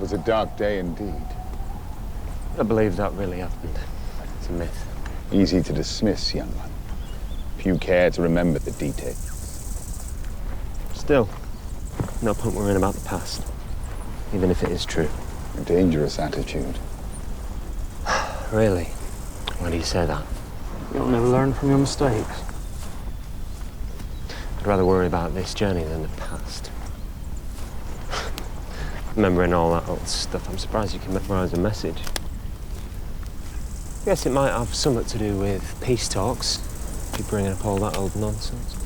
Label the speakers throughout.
Speaker 1: was a dark day indeed.
Speaker 2: I believe that really happened. It's a myth.
Speaker 1: Easy to dismiss, young one. Few care to remember the details.
Speaker 2: Still, no point worrying about the past, even if it is true.
Speaker 1: A dangerous attitude.
Speaker 2: Really? Why do you say that?
Speaker 3: You'll never learn from your mistakes.
Speaker 2: I'd rather worry about this journey than the past. Remembering all that old stuff, I'm surprised you can memorize a message. Guess it might have something to do with peace talks. Keep bringing up all that old nonsense.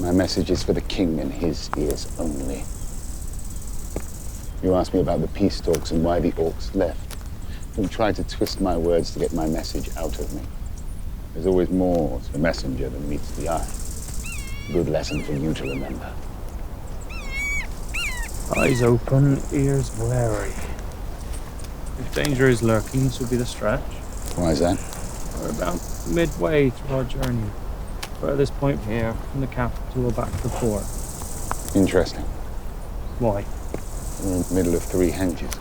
Speaker 1: My message is for the king and his ears only. You asked me about the peace talks and why the orcs left. Don't try to twist my words to get my message out of me. There's always more to the messenger than meets the eye. Good lesson for you to remember.
Speaker 3: Eyes open, ears wary. If danger is lurking, this will be the stretch.
Speaker 1: Why is that?
Speaker 3: We're about midway through our journey. Furthest point here, from the capital back to the port.
Speaker 1: Interesting.
Speaker 3: Why?
Speaker 1: We're in the middle of 3 henges.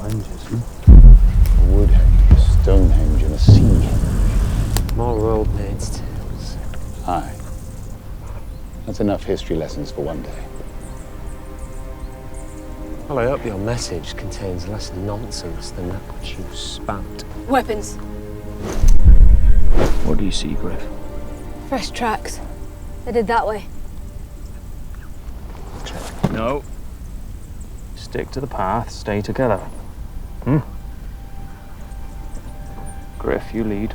Speaker 3: Henges.
Speaker 1: A wood henge, a stone henge, and a sea henge.
Speaker 2: More old maids' tales.
Speaker 1: Aye. That's enough history lessons for one day.
Speaker 2: Well, I hope your message contains less nonsense than that which you spat.
Speaker 4: Weapons.
Speaker 3: What do you see, Griff?
Speaker 4: Fresh tracks. Headed that way.
Speaker 2: Check.
Speaker 3: No. Stick to the path, stay together. Griff, you lead.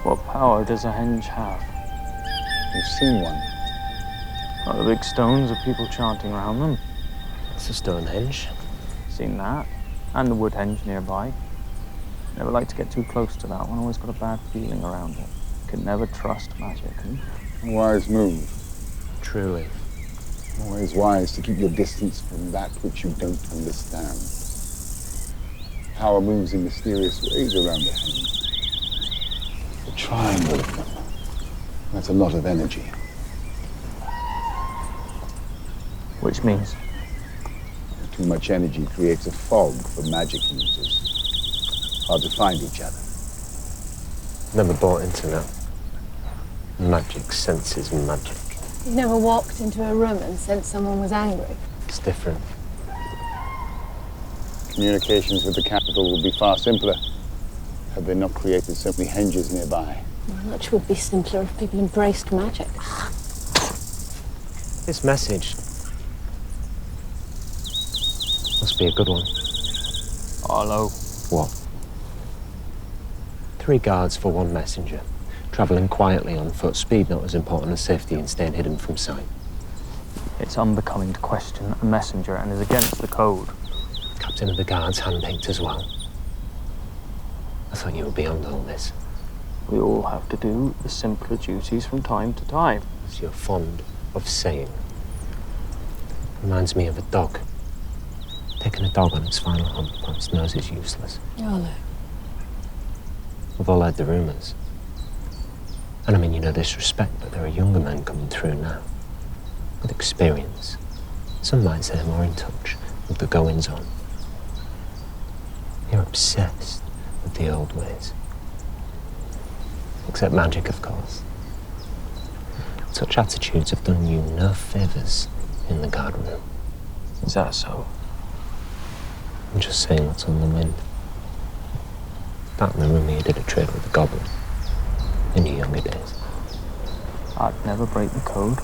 Speaker 3: What power does a henge have?
Speaker 1: You've seen one.
Speaker 3: Oh, the big stones of people chanting around them.
Speaker 2: It's a Stonehenge.
Speaker 3: Seen that. And the wood henge nearby. Never like to get too close to that one. Always got a bad feeling around it. Can never trust magic.
Speaker 1: Wise move.
Speaker 2: Truly.
Speaker 1: Always wise to keep your distance from that which you don't understand. Power moves in mysterious ways around the henge. A triangle of them. That's a lot of energy.
Speaker 3: Which means?
Speaker 1: Too much energy creates a fog for magic users. Hard to find each other.
Speaker 2: Never bought into that. Magic senses magic.
Speaker 4: You've never walked into a room and sensed someone was angry.
Speaker 2: It's different.
Speaker 1: Communications with the capital would be far simpler had they not created so many henges nearby.
Speaker 4: Much would be simpler if people embraced magic.
Speaker 2: This message must be a good one.
Speaker 3: Hello.
Speaker 2: What? 3 guards for 1 messenger. Travelling quietly on foot, speed not as important as safety and staying hidden from sight.
Speaker 3: It's unbecoming to question a messenger and is against the code.
Speaker 2: Captain of the guards handpicked as well. I thought you were beyond all this.
Speaker 3: We all have to do the simpler duties from time to time.
Speaker 2: As you're fond of saying. Reminds me of a dog. Taking a dog on its final hunt when its nose is useless.
Speaker 4: Hello.
Speaker 2: We've all heard the rumours. And I mean you no disrespect, but there are younger men coming through now. With experience. Some might say more in touch with the goings-on. You're obsessed with the old ways. Except magic, of course. Such attitudes have done you no favours in the guard room.
Speaker 3: Is that so?
Speaker 2: I'm just saying what's on the wind. That and the rumour you did a trade with the goblin in your younger days.
Speaker 3: I'd never break the code.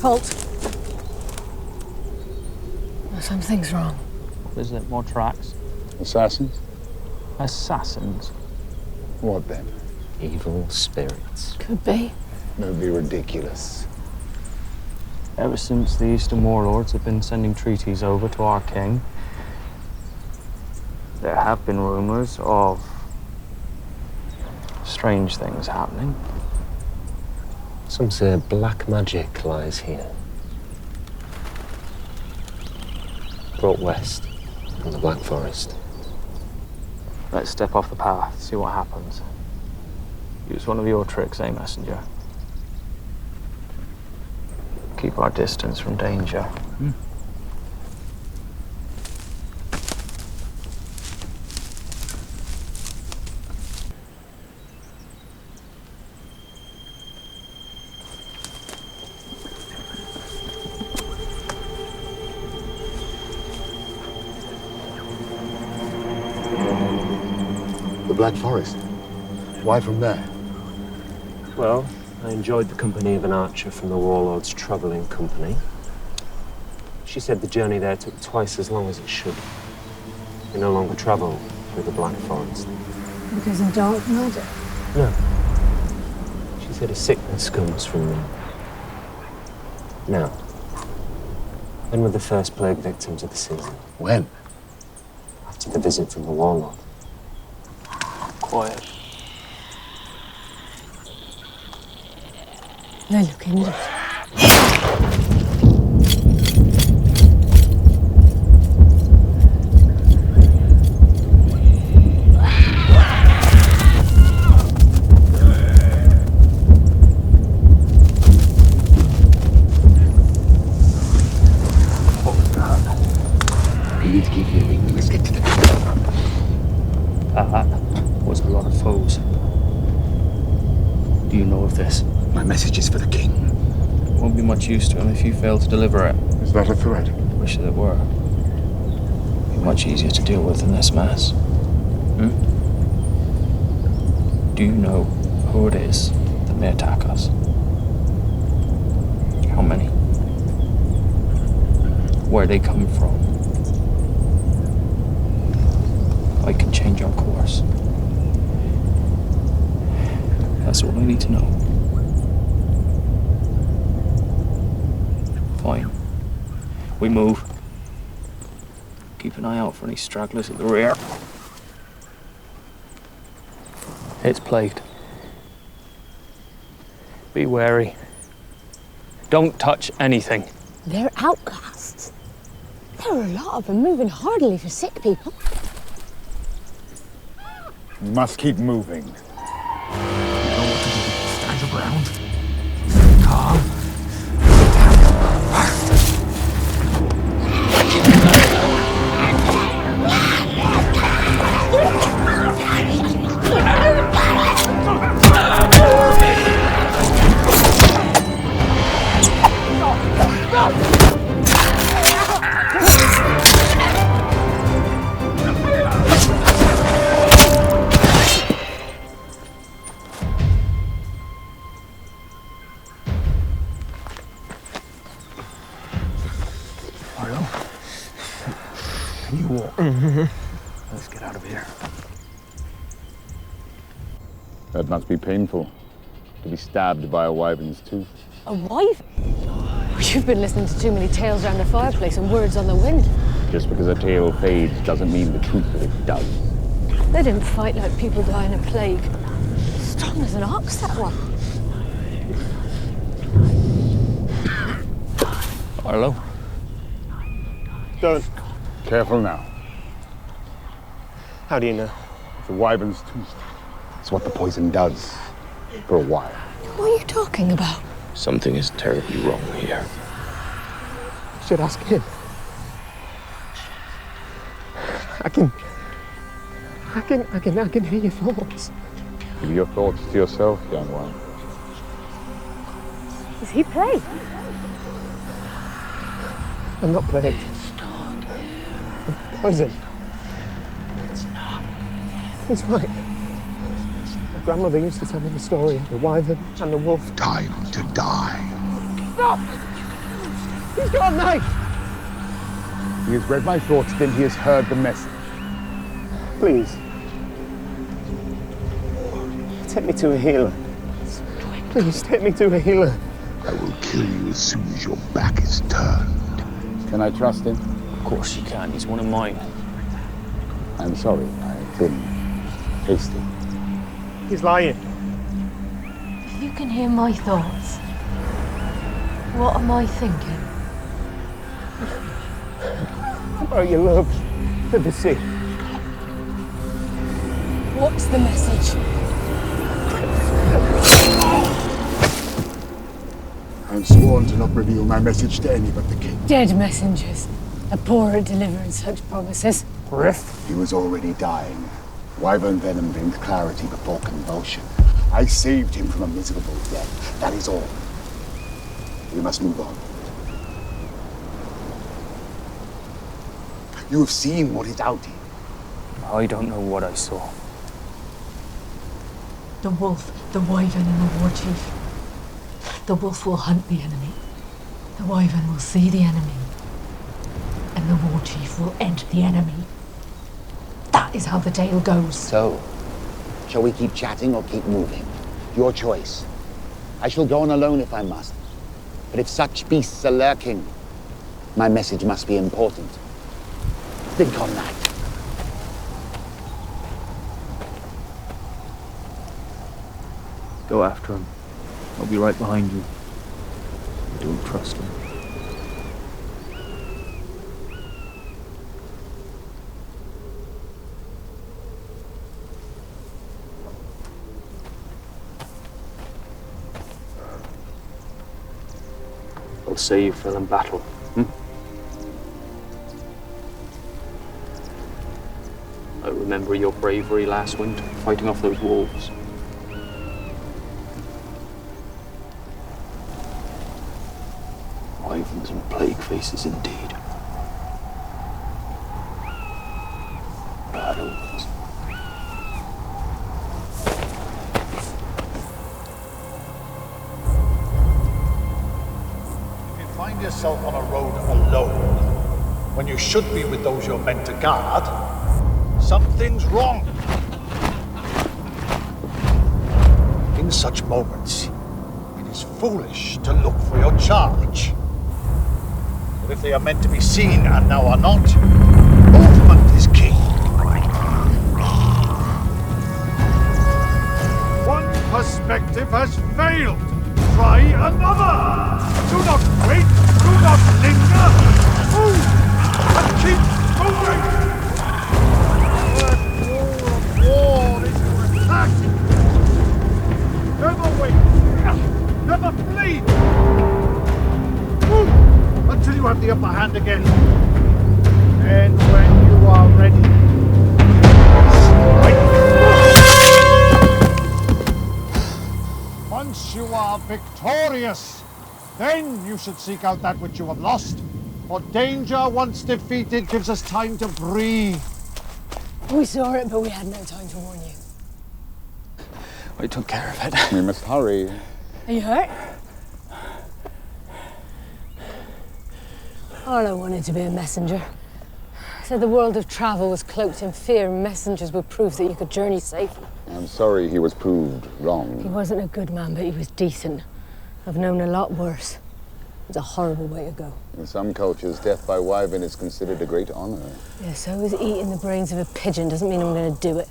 Speaker 4: Halt. Something's wrong.
Speaker 3: Is it more tracks?
Speaker 1: Assassins?
Speaker 3: Assassins?
Speaker 1: What then?
Speaker 2: Evil spirits.
Speaker 4: Could be.
Speaker 1: Don't be ridiculous.
Speaker 3: Ever since the Eastern warlords have been sending treaties over to our king, there have been rumors of strange things happening.
Speaker 2: Some say black magic lies here. Brought west from the Black Forest.
Speaker 3: Let's step off the path, see what happens. Use one of your tricks, eh, messenger? Keep our distance from danger.
Speaker 1: The Black Forest? Why from there?
Speaker 2: Well, I enjoyed the company of an archer from the warlord's travelling company. She said the journey there took twice as long as it should. We no longer travel through the Black Forest.
Speaker 4: Because of dark magic.
Speaker 2: No. She said a sickness comes from them. Now, when were the first plague victims of the season?
Speaker 1: When?
Speaker 2: After the visit from the warlord.
Speaker 3: Quiet.
Speaker 4: They're looking at us.
Speaker 3: What was that? Do you know of this?
Speaker 1: My message is for the king.
Speaker 3: Won't be much use to him if you fail to deliver it.
Speaker 1: Is that a threat?
Speaker 3: Wish that it were. Be much easier to deal with than this mess. Do you know who it is that may attack us? How many? Where they come from? I can change our course. That's all I need to know. Fine. We move. Keep an eye out for any stragglers at the rear. It's plagued. Be wary. Don't touch anything.
Speaker 4: They're outcasts. There are a lot of them moving hardly for sick people.
Speaker 1: We must keep moving.
Speaker 5: You know what to do. Stand your ground. Calm. You walk. Let's get out of here.
Speaker 1: That must be painful, to be stabbed by a wyvern's tooth.
Speaker 4: A wife? You've been listening to too many tales around the fireplace and words on the wind.
Speaker 1: Just because a tale fades doesn't mean the truth of it does.
Speaker 4: They didn't fight like people die in a plague. Strong as an ox, that one.
Speaker 3: Arlo?
Speaker 2: Don't.
Speaker 1: Careful now.
Speaker 2: How do you know?
Speaker 1: It's a wyvern's tooth. It's what the poison does. For a while.
Speaker 4: What are you talking about?
Speaker 3: Something is terribly wrong here.
Speaker 2: You should ask him. I can hear your thoughts.
Speaker 1: Give your thoughts to yourself, young one.
Speaker 4: Is he plagued?
Speaker 2: I'm not plagued. I'm poisoned. He's right. My grandmother used to tell me the story of the wyvern and the wolf.
Speaker 5: Time to die.
Speaker 2: Stop! He's got a knife!
Speaker 1: He has read my thoughts, then he has heard the message.
Speaker 2: Please. Take me to a healer. Please, take me to a healer.
Speaker 5: I will kill you as soon as your back is turned.
Speaker 1: Can I trust him?
Speaker 3: Of course you can. He's one of mine.
Speaker 1: I'm sorry, I've been hasty.
Speaker 2: He's lying.
Speaker 4: If you can hear my thoughts, what am I thinking?
Speaker 2: About your love for the sea.
Speaker 4: What's the message?
Speaker 1: I'm sworn to not reveal my message to any but the king.
Speaker 4: Dead messengers are poor at delivering such promises.
Speaker 2: Riff.
Speaker 1: He was already dying. Wyvern venom brings clarity before convulsion. I saved him from a miserable death. That is all. We must move on. You have seen what is out here.
Speaker 3: I don't know what I saw.
Speaker 6: The wolf, the wyvern, and the warchief. The wolf will hunt the enemy. The wyvern will see the enemy. And the warchief will end the enemy. That is how the tale goes.
Speaker 7: So, shall we keep chatting or keep moving? Your choice. I shall go on alone if I must. But if such beasts are lurking, my message must be important. Think on that.
Speaker 3: Go after him. I'll be right behind you. I don't trust him. I'll say you fell in battle. I remember your bravery last winter, fighting off those wolves.
Speaker 5: Wyverns and plague faces indeed. Battles.
Speaker 8: If you find yourself on a road alone, when you should be with those you're meant to guard, something's wrong. In such moments, it is foolish to look for your charge. But if they are meant to be seen and now are not, movement is key. One perspective has failed. Try another. Do not wait. Do not linger. Move and keep moving. The war is to attack. Never wait. Never flee. Move until you have the upper hand again. And when you are ready, strike. Once you are victorious, then you should seek out that which you have lost. For danger, once defeated, gives us time to breathe.
Speaker 6: We saw it, but we had no time to warn you.
Speaker 3: We took care of it.
Speaker 1: We must hurry.
Speaker 6: Are you hurt? Arlo wanted to be a messenger. Said the world of travel was cloaked in fear, and messengers were proof that you could journey safely.
Speaker 1: I'm sorry he was proved wrong.
Speaker 6: He wasn't a good man, but he was decent. I've known a lot worse. It was a horrible way to go.
Speaker 1: In some cultures, death by wyvern is considered a great honor.
Speaker 6: Yeah, so is eating the brains of a pigeon. Doesn't mean I'm going to do it.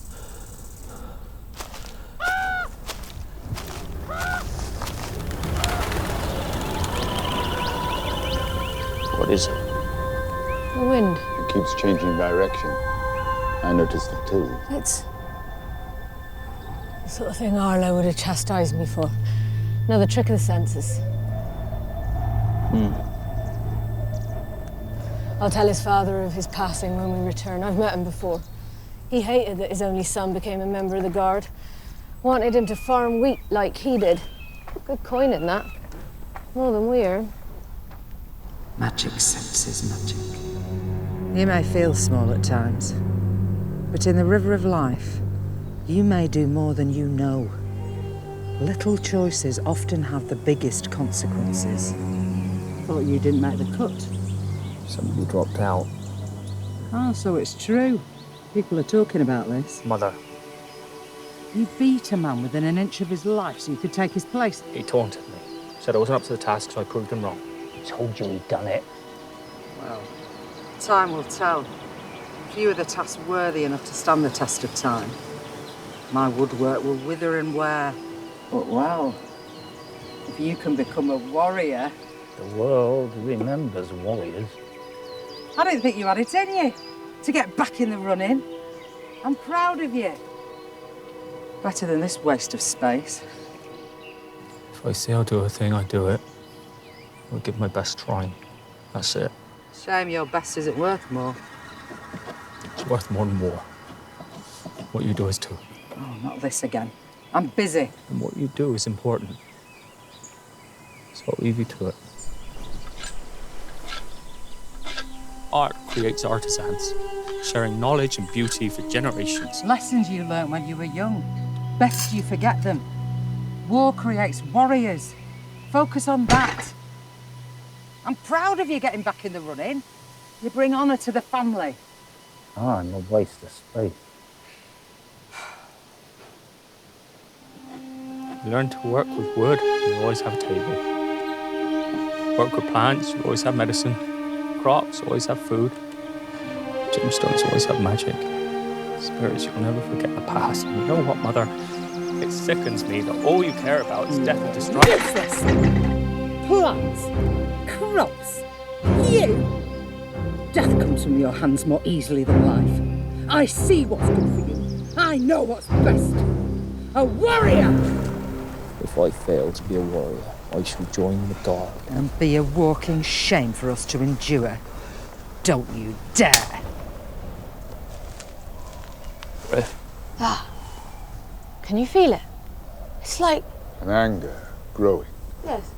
Speaker 3: What is it?
Speaker 6: The wind.
Speaker 1: It keeps changing direction. I noticed it too.
Speaker 6: It's the sort of thing Arlo would have chastised me for. Another trick of the senses. I'll tell his father of his passing when we return. I've met him before. He hated that his only son became a member of the guard. Wanted him to farm wheat like he did. Good coin in that. More than we earn.
Speaker 9: Magic senses magic. You may feel small at times, but in the river of life, you may do more than you know. Little choices often have the biggest consequences. Thought you didn't make the cut.
Speaker 3: Somebody dropped out.
Speaker 9: Oh, so it's true. People are talking about this.
Speaker 3: Mother.
Speaker 9: You beat a man within an inch of his life so you could take his place.
Speaker 3: He taunted me. Said I wasn't up to the task, so I proved him wrong. Told you he'd done it.
Speaker 9: Well, time will tell. Few of the tasks worthy enough to stand the test of time. My woodwork will wither and wear. But well, if you can become a warrior...
Speaker 3: The world remembers warriors.
Speaker 9: I don't think you had it in you to get back in the running. I'm proud of you. Better than this waste of space.
Speaker 3: If I say I'll do a thing, I do it. I'll give my best try. That's it.
Speaker 9: Shame your best isn't worth more.
Speaker 3: It's worth more than war. What you do is too.
Speaker 9: Oh, not this again. I'm busy.
Speaker 3: And what you do is important. So I'll leave you to it. Art creates artisans, sharing knowledge and beauty for generations.
Speaker 9: Lessons you learnt when you were young. Best you forget them. War creates warriors. Focus on that. I'm proud of you getting back in the running. You bring honour to the family.
Speaker 3: I'm a waste of space. You learn to work with wood, you always have a table. Work with plants, you always have medicine. Crops always have food. Gemstones always have magic. Spirits, you'll never forget the past. And you know what, Mother? It sickens me that all you care about is death and destruction.
Speaker 9: What's this? Plants, crops, you. Death comes from your hands more easily than life. I see what's good for you. I know what's best. A warrior!
Speaker 3: If I fail to be a warrior, I shall join the guard.
Speaker 9: And be a walking shame for us to endure. Don't you dare!
Speaker 6: Can you feel it? It's like...
Speaker 1: An anger growing.
Speaker 6: Yes.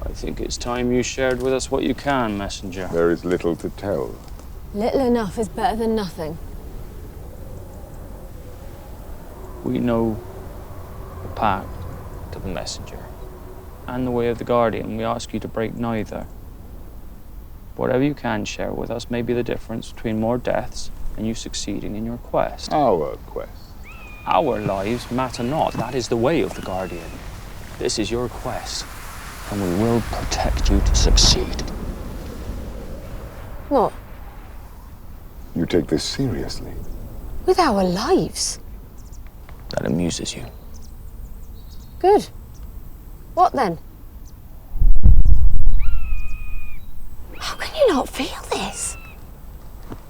Speaker 3: I I think it's time you shared with us what you can, messenger.
Speaker 1: There is little to tell.
Speaker 4: Little enough is better than nothing.
Speaker 3: We know the pact of the messenger and the way of the guardian. We ask you to break neither. Whatever you can share with us may be the difference between more deaths and you succeeding in your quest.
Speaker 1: Our quest.
Speaker 3: Our lives matter not. That is the way of the guardian. This is your quest, and we will protect you to succeed.
Speaker 4: What?
Speaker 1: You take this seriously?
Speaker 4: With our lives?
Speaker 3: That amuses you.
Speaker 4: Good. What then? How can you not feel this?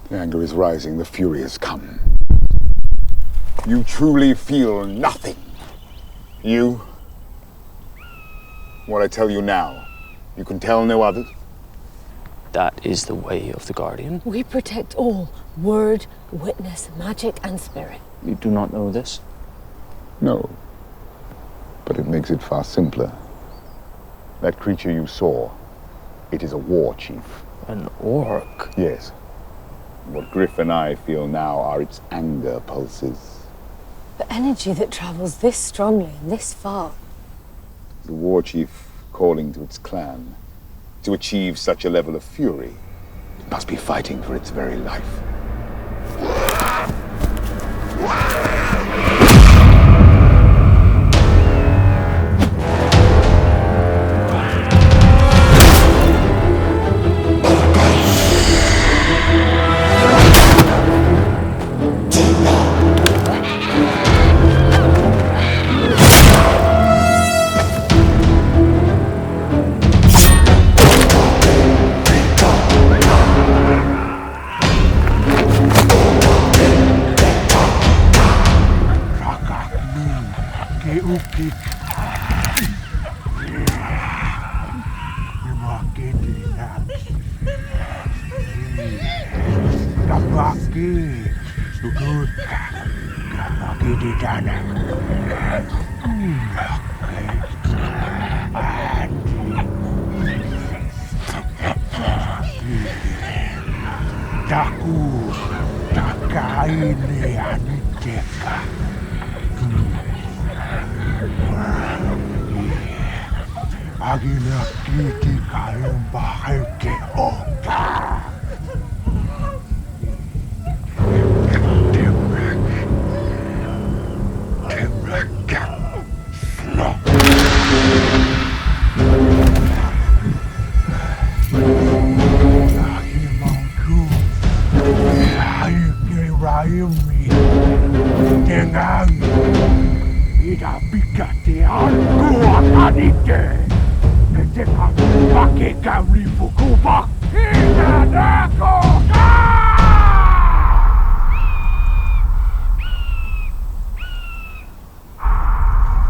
Speaker 1: The anger is rising, the fury has come. You truly feel nothing. You? What I tell you now, you can tell no others?
Speaker 3: That is the way of the guardian.
Speaker 4: We protect all. Word, witness, magic, and spirit.
Speaker 3: You do not know this?
Speaker 1: No. But it makes it far simpler. That creature you saw, it is a Warchief.
Speaker 3: An orc?
Speaker 1: Yes. What Griff and I feel now are its anger pulses.
Speaker 4: The energy that travels this strongly and this far.
Speaker 1: The Warchief calling to its clan. To achieve such a level of fury, it must be fighting for its very life.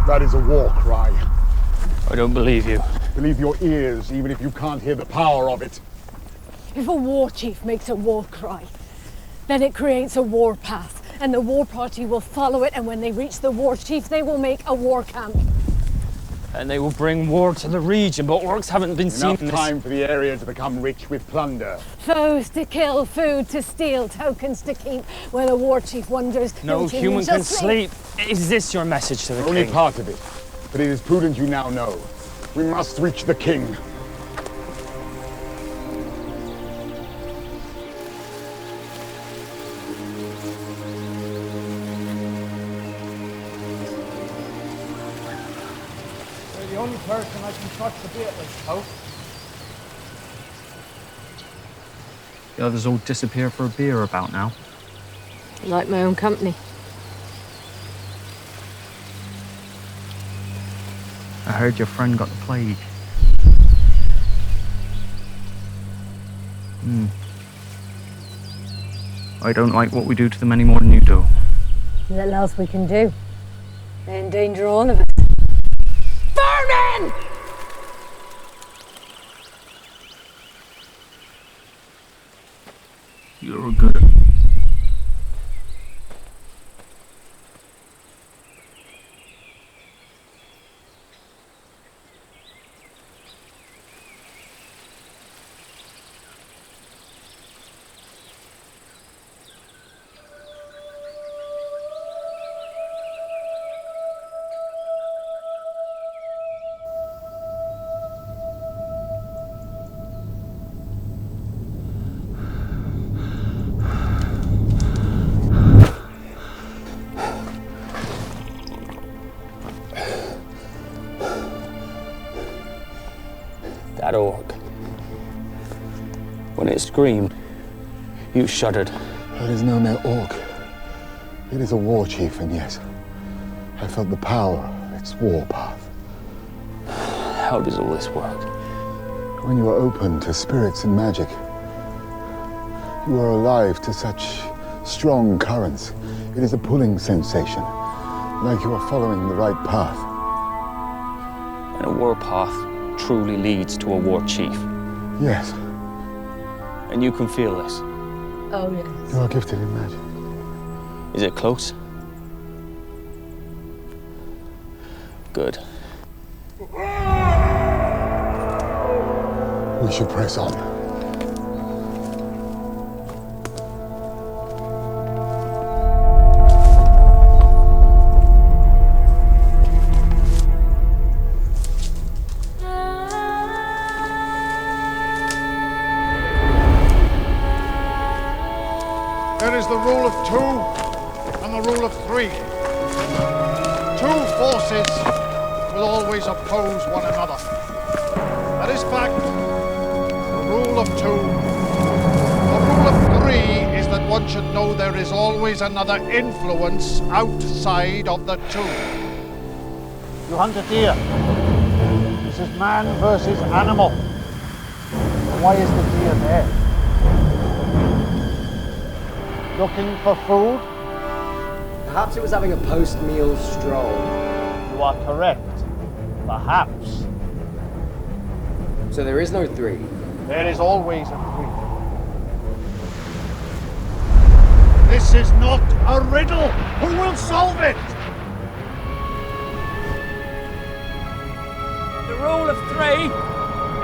Speaker 1: That is a war cry.
Speaker 3: I don't believe you.
Speaker 1: Believe your ears, even if you can't hear the power of it.
Speaker 4: If a war chief makes a war cry, then it creates a war path, and the war party will follow it, and when they reach the war chief, they will make a war camp.
Speaker 3: And they will bring war to the region, but orcs haven't been seen in
Speaker 1: Enough time for the area to become rich with plunder.
Speaker 4: Foes to kill, food to steal, tokens to keep. When a war chief wonders,
Speaker 3: no human can sleep. Is this your message to the
Speaker 1: Only
Speaker 3: king?
Speaker 1: part of it, but it is prudent you now know. We must reach the king.
Speaker 8: You're the only person I can trust to be at this house.
Speaker 3: The others all disappear for a beer about now.
Speaker 4: I like my own company.
Speaker 3: I heard your friend got the plague. I don't like what we do to them any more than you do.
Speaker 4: Little else we can do. They endanger all of us. Vermin!
Speaker 3: You're good. That orc. When it screamed, you shuddered.
Speaker 1: It is no mere orc. It is a warchief, and yes, I felt the power of its warpath.
Speaker 3: How does all this work?
Speaker 1: When you are open to spirits and magic, you are alive to such strong currents. It is a pulling sensation, like you are following the right path.
Speaker 3: And a warpath truly leads to a war chief.
Speaker 1: Yes.
Speaker 3: And you can feel this.
Speaker 6: Oh, yes.
Speaker 1: You are gifted in magic.
Speaker 3: Is it close? Good.
Speaker 1: We should press on.
Speaker 8: There is the rule of 2 and the rule of 3. 2 forces will always oppose one another. That is fact. The rule of 2. The rule of 3 is that one should know there is always another influence outside of the 2. You hunt a deer. This is man versus animal. Why is the deer there? Looking for food?
Speaker 10: Perhaps it was having a post-meal stroll.
Speaker 8: You are correct. Perhaps.
Speaker 10: So there is no 3.
Speaker 8: There is always a 3. This is not a riddle. Who will solve it?
Speaker 3: The rule of 3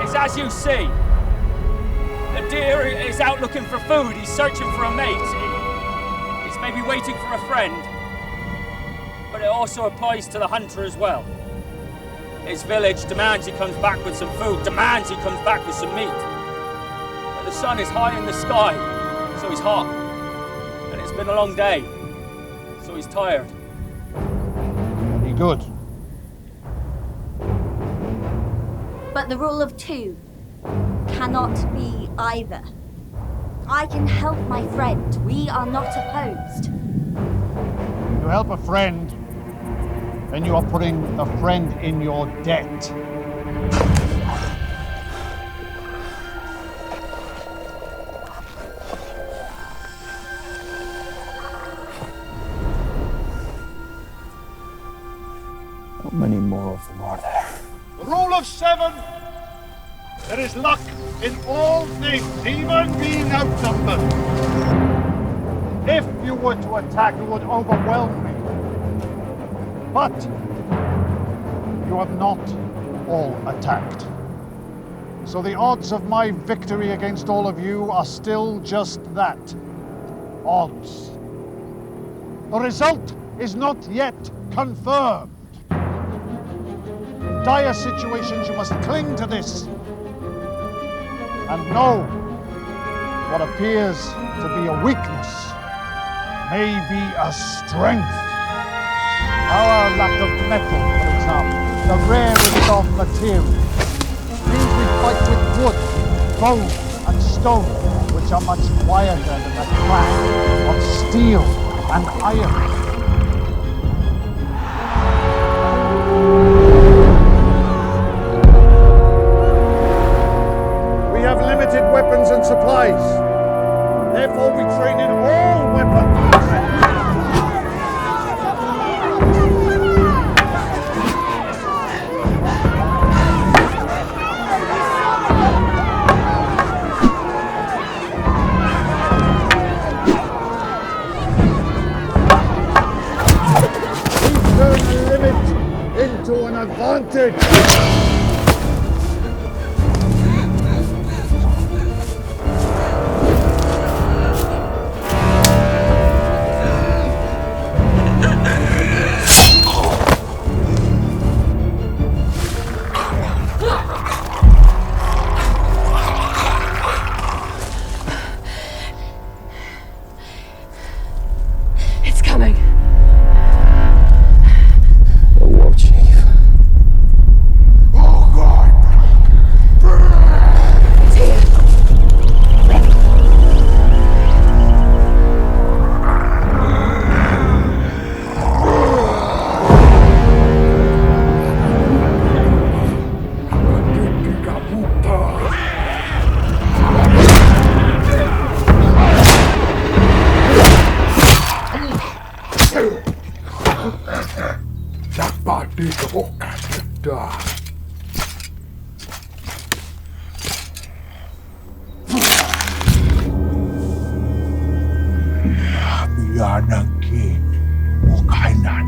Speaker 3: is as you see. The deer is out looking for food. He's searching for a mate. He's maybe waiting for a friend. But it also applies to the hunter as well. His village demands he comes back with some food, demands he comes back with some meat. But the sun is high in the sky, so he's hot. And it's been a long day, so he's tired.
Speaker 8: Very good.
Speaker 11: But the rule of 2 cannot be either. I can help my friend. We are not opposed.
Speaker 8: When you help a friend, then you are putting the friend in your debt.
Speaker 3: How many more of them are there?
Speaker 8: The rule of 7. There is luck in all things, even being outnumbered. If you were to attack, it would overwhelm me. But you have not all attacked. So the odds of my victory against all of you are still just that. Odds. The result is not yet confirmed. In dire situations, you must cling to this and know what appears to be a weakness may be a strength. Our lack of metal, for example, the rarity of material, means we fight with wood, bone, and stone, which are much quieter than the clang of steel and iron. We have limited weapons and supplies. Therefore, we train in all weapons. Turn a limit into an advantage.
Speaker 6: It's coming.
Speaker 3: The Warchief.
Speaker 1: Oh,
Speaker 12: Mianangkin mo kainan.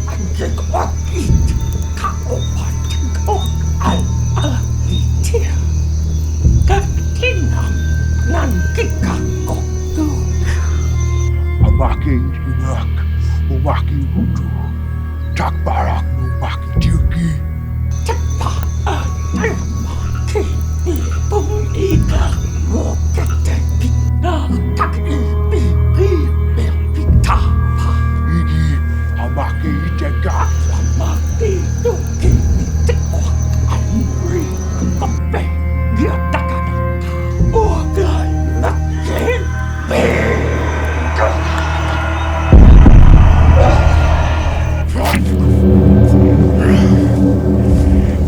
Speaker 12: Anjing wakit kaopat kong al-alitir. Katinang nangkikakok tuk. Amaking inak umaki hudu. Takbarak numaki tirgi. Cepat termaki ipung ikak mo ketepi. Tak ipi pitapa. Ini amaki tegak amaki tuki tekok anri kope dia takana. Ogai makin beda.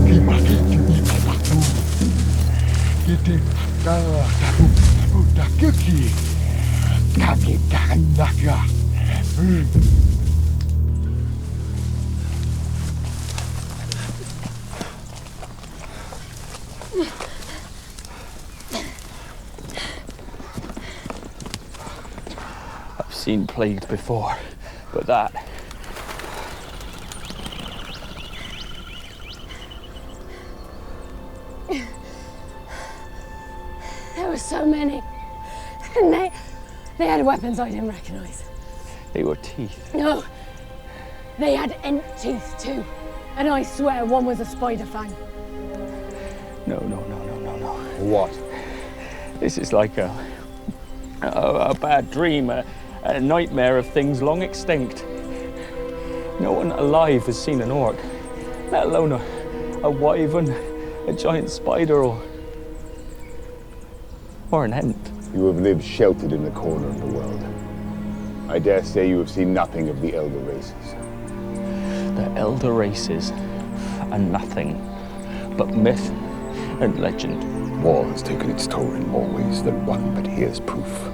Speaker 12: Kimaki kimi kapatu. Kiti kala taru. Kaki, kaki naga.
Speaker 3: I've seen plagues before, but that.
Speaker 4: There were so many. And they had weapons I didn't recognize.
Speaker 3: They were teeth.
Speaker 4: No, they had ent teeth too. And I swear one was a spider fang.
Speaker 3: No.
Speaker 1: What?
Speaker 3: This is like a bad dream, a nightmare of things long extinct. No one alive has seen an orc, let alone a wyvern, a giant spider, or an ent.
Speaker 1: You have lived sheltered in the corner of the world. I dare say you have seen nothing of the elder races.
Speaker 3: The elder races are nothing but myth and legend.
Speaker 1: War has taken its toll in more ways than one, but here's proof.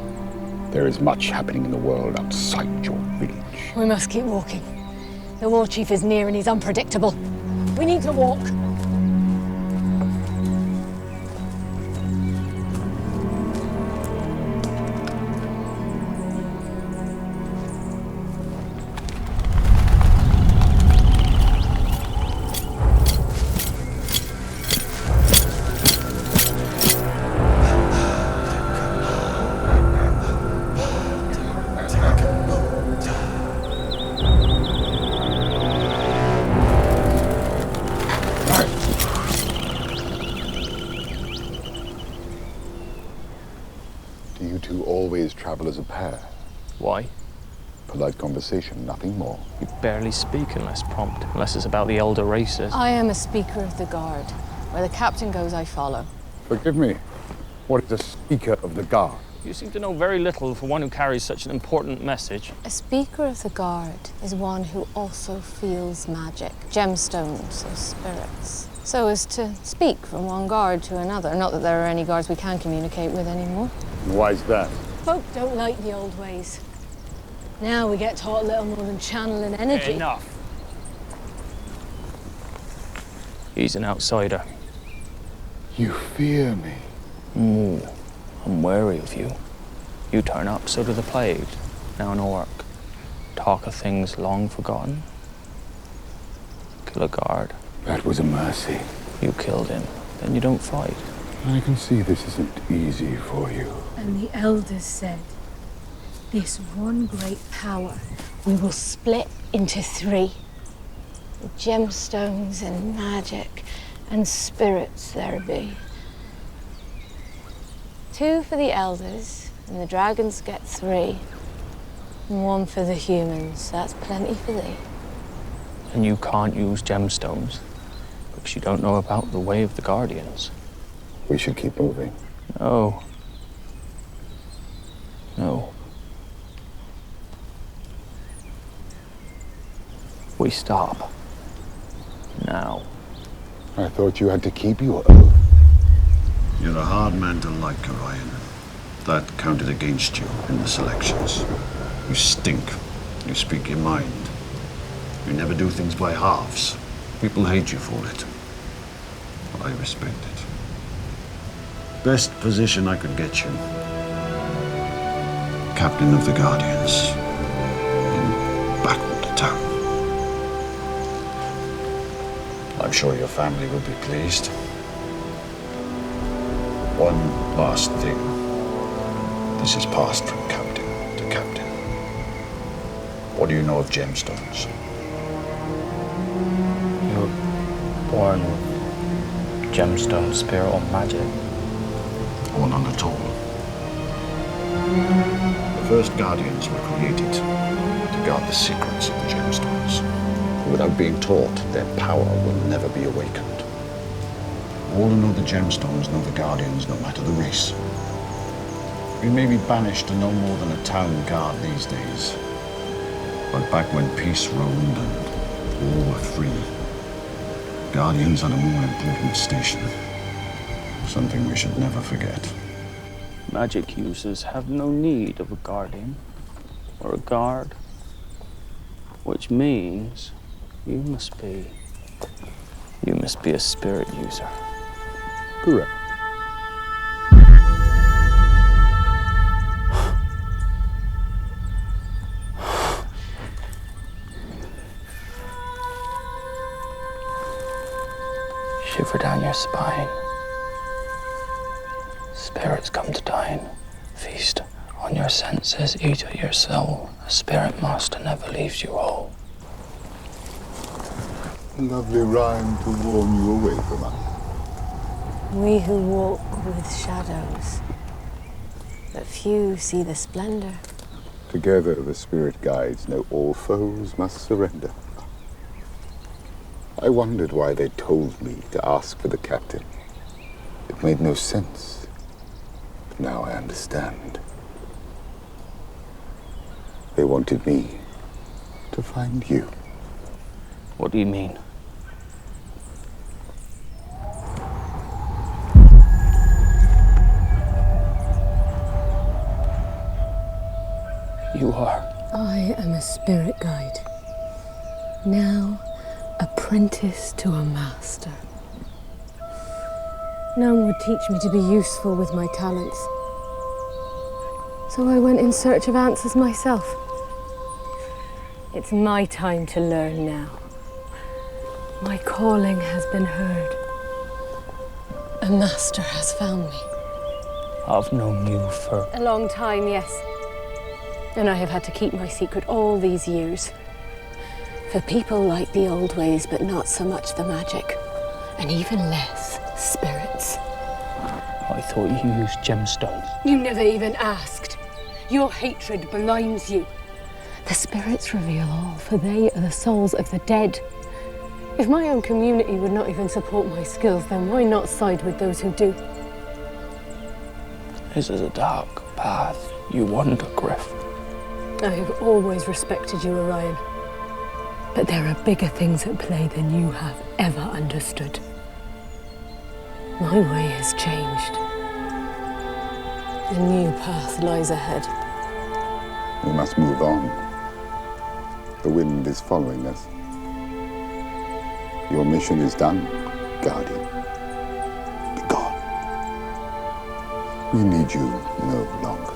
Speaker 1: There is much happening in the world outside your village.
Speaker 4: We must keep walking. The Warchief is near and he's unpredictable. We need to walk.
Speaker 1: Travel as a pair.
Speaker 3: Why?
Speaker 1: Polite conversation, nothing more.
Speaker 3: You barely speak unless prompt, unless it's about the elder races.
Speaker 13: I am a speaker of the guard. Where the captain goes, I follow.
Speaker 1: Forgive me. What is a speaker of the guard?
Speaker 3: You seem to know very little for one who carries such an important message.
Speaker 13: A speaker of the guard is one who also feels magic, gemstones or spirits. So as to speak from one guard to another. Not that there are any guards we can communicate with anymore.
Speaker 1: Why is that?
Speaker 4: Folk don't like the old ways. Now we get taught little more than channeling energy.
Speaker 3: Enough. He's an outsider.
Speaker 1: You fear me?
Speaker 3: I'm wary of you. You turn up, so do the plague. Now an orc. Talk of things long forgotten. Kill a guard.
Speaker 1: That was a mercy.
Speaker 3: You killed him. Then you don't fight.
Speaker 1: I can see this isn't easy for you.
Speaker 4: And the elders said, this one great power we will split into three. With gemstones and magic and spirits there be. 2 for the elders, and the dragons get 3. And 1 for the humans. That's plenty for thee.
Speaker 3: And you can't use gemstones, because you don't know about the way of the guardians.
Speaker 1: We should keep moving.
Speaker 3: No. We stop. Now.
Speaker 1: I thought you had to keep your oath.
Speaker 8: You're a hard man to like, Orion. That counted against you in the selections. You stink. You speak your mind. You never do things by halves. People hate you for it. But I respect it. Best position I could get you. Captain of the Guardians. In Backwater Town. I'm sure your family will be pleased. One last thing. This is passed from captain to captain. What do you know of gemstones?
Speaker 3: You were born with gemstone, spirit, or magic?
Speaker 8: Or none at all. The first Guardians were created to guard the secrets of the gemstones. Without being taught, their power will never be awakened. All who know the gemstones know the Guardians, no matter the race. We may be banished to no more than a town guard these days. But back when peace roamed and all were free, Guardians had a more important station. Something we should never forget.
Speaker 3: Magic users have no need of a guardian or a guard, which means you must be a spirit user.
Speaker 1: Correct.
Speaker 3: Shiver down your spine. Spirits come to dine. Feast on your senses, eat at your soul. A spirit master never leaves you whole.
Speaker 1: Lovely rhyme to warn you away from us.
Speaker 4: We who walk with shadows, but few see the splendor.
Speaker 1: Together the spirit guides know all foes must surrender. I wondered why they told me to ask for the captain. It made no sense, but now I understand. They wanted me to find you.
Speaker 3: What do you mean? You are.
Speaker 4: I am a spirit guide. Now, apprentice to a master. None would teach me to be useful with my talents. So I went in search of answers myself. It's my time to learn now. My calling has been heard. A master has found me.
Speaker 3: I've known you for
Speaker 4: a long time, yes. And I have had to keep my secret all these years. For people like the old ways, but not so much the magic. And even less spirits.
Speaker 3: I thought you used gemstones.
Speaker 4: You never even asked. Your hatred blinds you. The spirits reveal all, for they are the souls of the dead. If my own community would not even support my skills, then why not side with those who do?
Speaker 3: This is a dark path you wander, Griff.
Speaker 4: I have always respected you, Orion. But there are bigger things at play than you have ever understood. My way has changed. A new path lies ahead.
Speaker 1: We must move on. The wind is following us. Your mission is done, Guardian. Be gone. We need you no longer.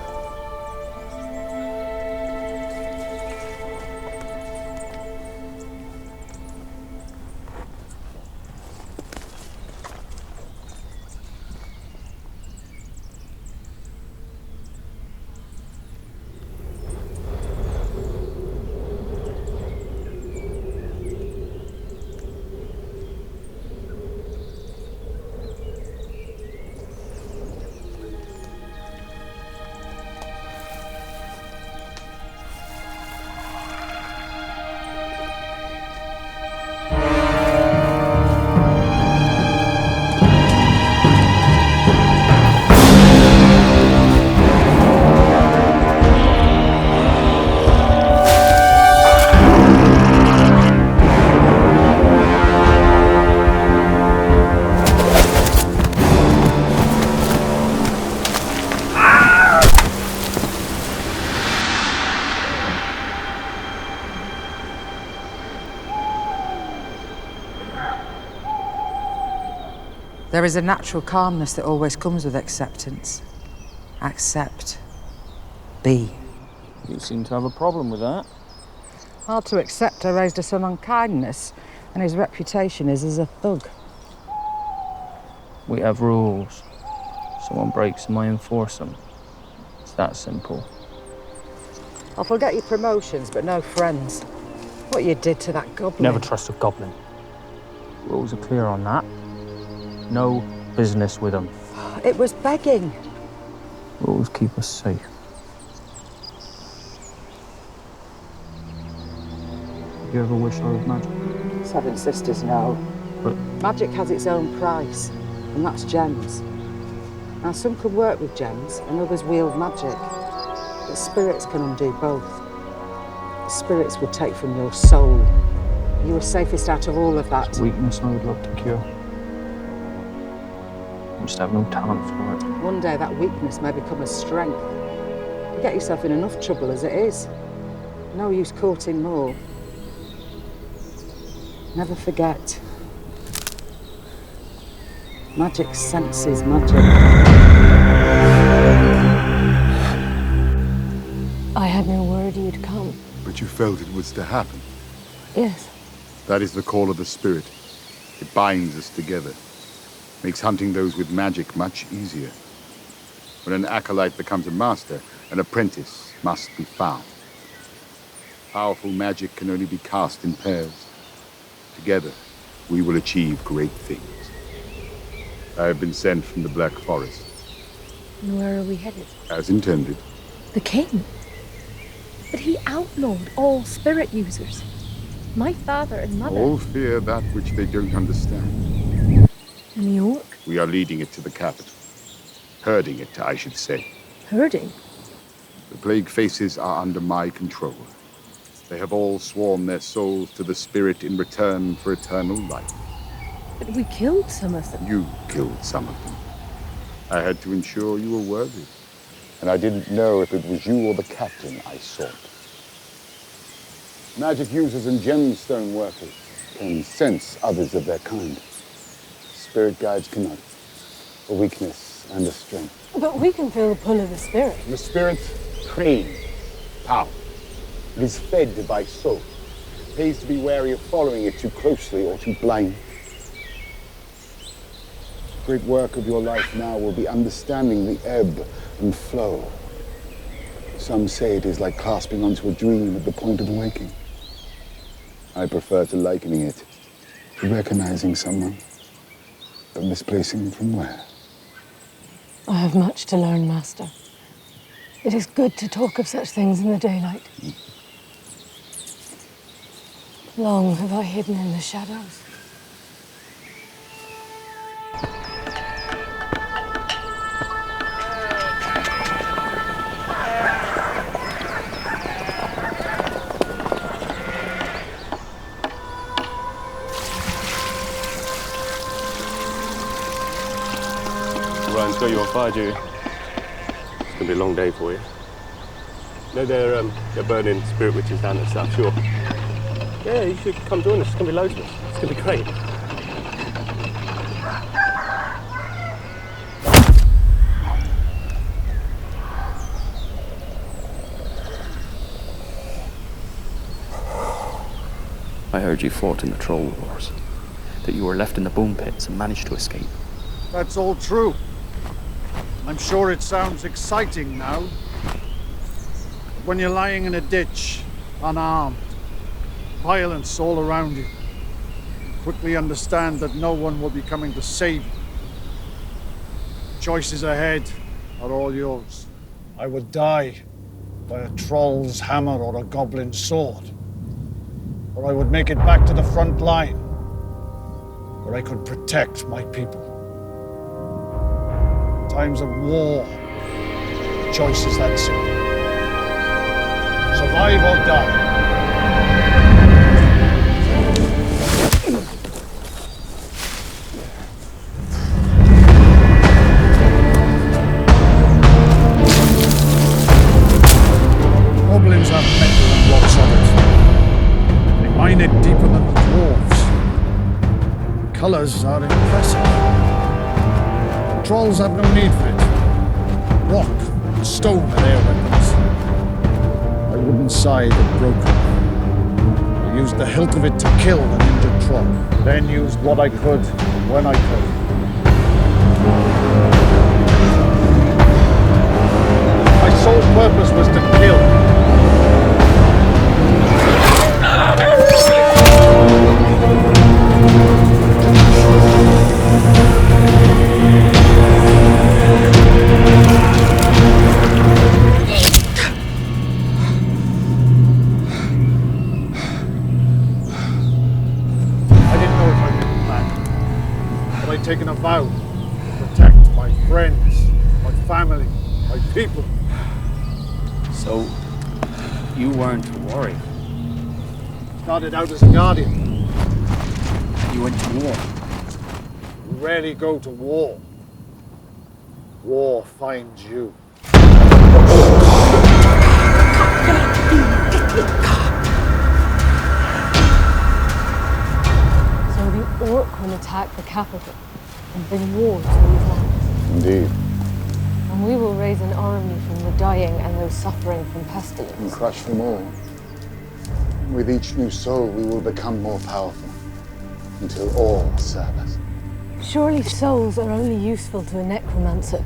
Speaker 9: There is a natural calmness that always comes with acceptance. Accept. Be.
Speaker 3: You seem to have a problem with that.
Speaker 9: Hard to accept I raised a son on kindness, and his reputation is as a thug.
Speaker 3: We have rules. Someone breaks them, I enforce them. It's that simple.
Speaker 9: I'll forget your promotions, but no friends. What you did to that goblin.
Speaker 3: Never trust a goblin. Rules are clear on that. No business with them.
Speaker 9: It was begging.
Speaker 3: Rules keep us safe. Do you ever wish I was magic?
Speaker 9: Seven sisters, no.
Speaker 3: But
Speaker 9: magic has its own price, and that's gems. Now, some can work with gems, and others wield magic. But spirits can undo both. The spirits would take from your soul. You were safest out of all of that.
Speaker 3: It's a weakness I would love to cure. I just have no talent for it.
Speaker 9: One day, that weakness may become a strength. You get yourself in enough trouble as it is. No use courting more. Never forget. Magic senses magic.
Speaker 4: I had no word you'd come.
Speaker 12: But you felt it was to happen.
Speaker 4: Yes.
Speaker 1: That is the call of the spirit. It binds us together. Makes hunting those with magic much easier. When an acolyte becomes a master, an apprentice must be found. Powerful magic can only be cast in pairs. Together, we will achieve great things. I have been sent from the Black Forest.
Speaker 4: And where are we headed?
Speaker 1: As intended.
Speaker 4: The king? But he outlawed all spirit users. My father and mother.
Speaker 1: All fear that which they don't understand.
Speaker 4: And the orc?
Speaker 1: We are leading it to the capital. Herding it, I should say.
Speaker 4: Herding?
Speaker 1: The plague faces are under my control. They have all sworn their souls to the spirit in return for eternal life.
Speaker 4: But we killed some of them.
Speaker 1: You killed some of them. I had to ensure you were worthy. And I didn't know if it was you or the captain I sought. Magic users and gemstone workers can sense others of their kind. Spirit guides cannot. A weakness and a strength.
Speaker 4: But we can feel the pull of the spirit.
Speaker 1: The spirit craves power. It is fed by soul. It pays to be wary of following it too closely or too blind. The great work of your life now will be understanding the ebb and flow. Some say it is like clasping onto a dream at the point of waking. I prefer to likening it to recognizing someone, but misplacing from where.
Speaker 4: I have much to learn, Master. It is good to talk of such things in the daylight. Long have I hidden in the shadows.
Speaker 14: Ryan's got you on fire, do you? It's gonna be a long day for you. No, they're burning spirit witches down at South Shore. Yeah, you should come join us. It's gonna be loads of us. It's gonna be great.
Speaker 5: I heard you fought in the Troll Wars, that you were left in the bone pits and managed to escape.
Speaker 8: That's all true. I'm sure it sounds exciting now. But when you're lying in a ditch, unarmed, violence all around you, you quickly understand that no one will be coming to save you. Choices ahead are all yours. I would die by a troll's hammer or a goblin's sword. Or I would make it back to the front line, where I could protect my people. In times of war, the choice is that simple. Survive or die. Goblins have metal and lots of it. They mine it deeper than the dwarves. Colors are impressive. trolls have no need for it. Rock and stone are their weapons. My wooden scythe had broken. I used the hilt of it to kill an injured troll, then used what I could when I could. My sole purpose was to kill. Taken a vow to protect my friends, my family, my people.
Speaker 3: So, you weren't worried?
Speaker 8: Started out as a guardian.
Speaker 3: You went to war?
Speaker 8: You rarely go to war. War finds you.
Speaker 13: So the Orc will attack the capital and bring war to these lands.
Speaker 1: Indeed.
Speaker 13: And we will raise an army from the dying and those suffering from pestilence.
Speaker 1: And crush them all. With each new soul, we will become more powerful, until all serve us.
Speaker 13: Surely souls are only useful to a necromancer.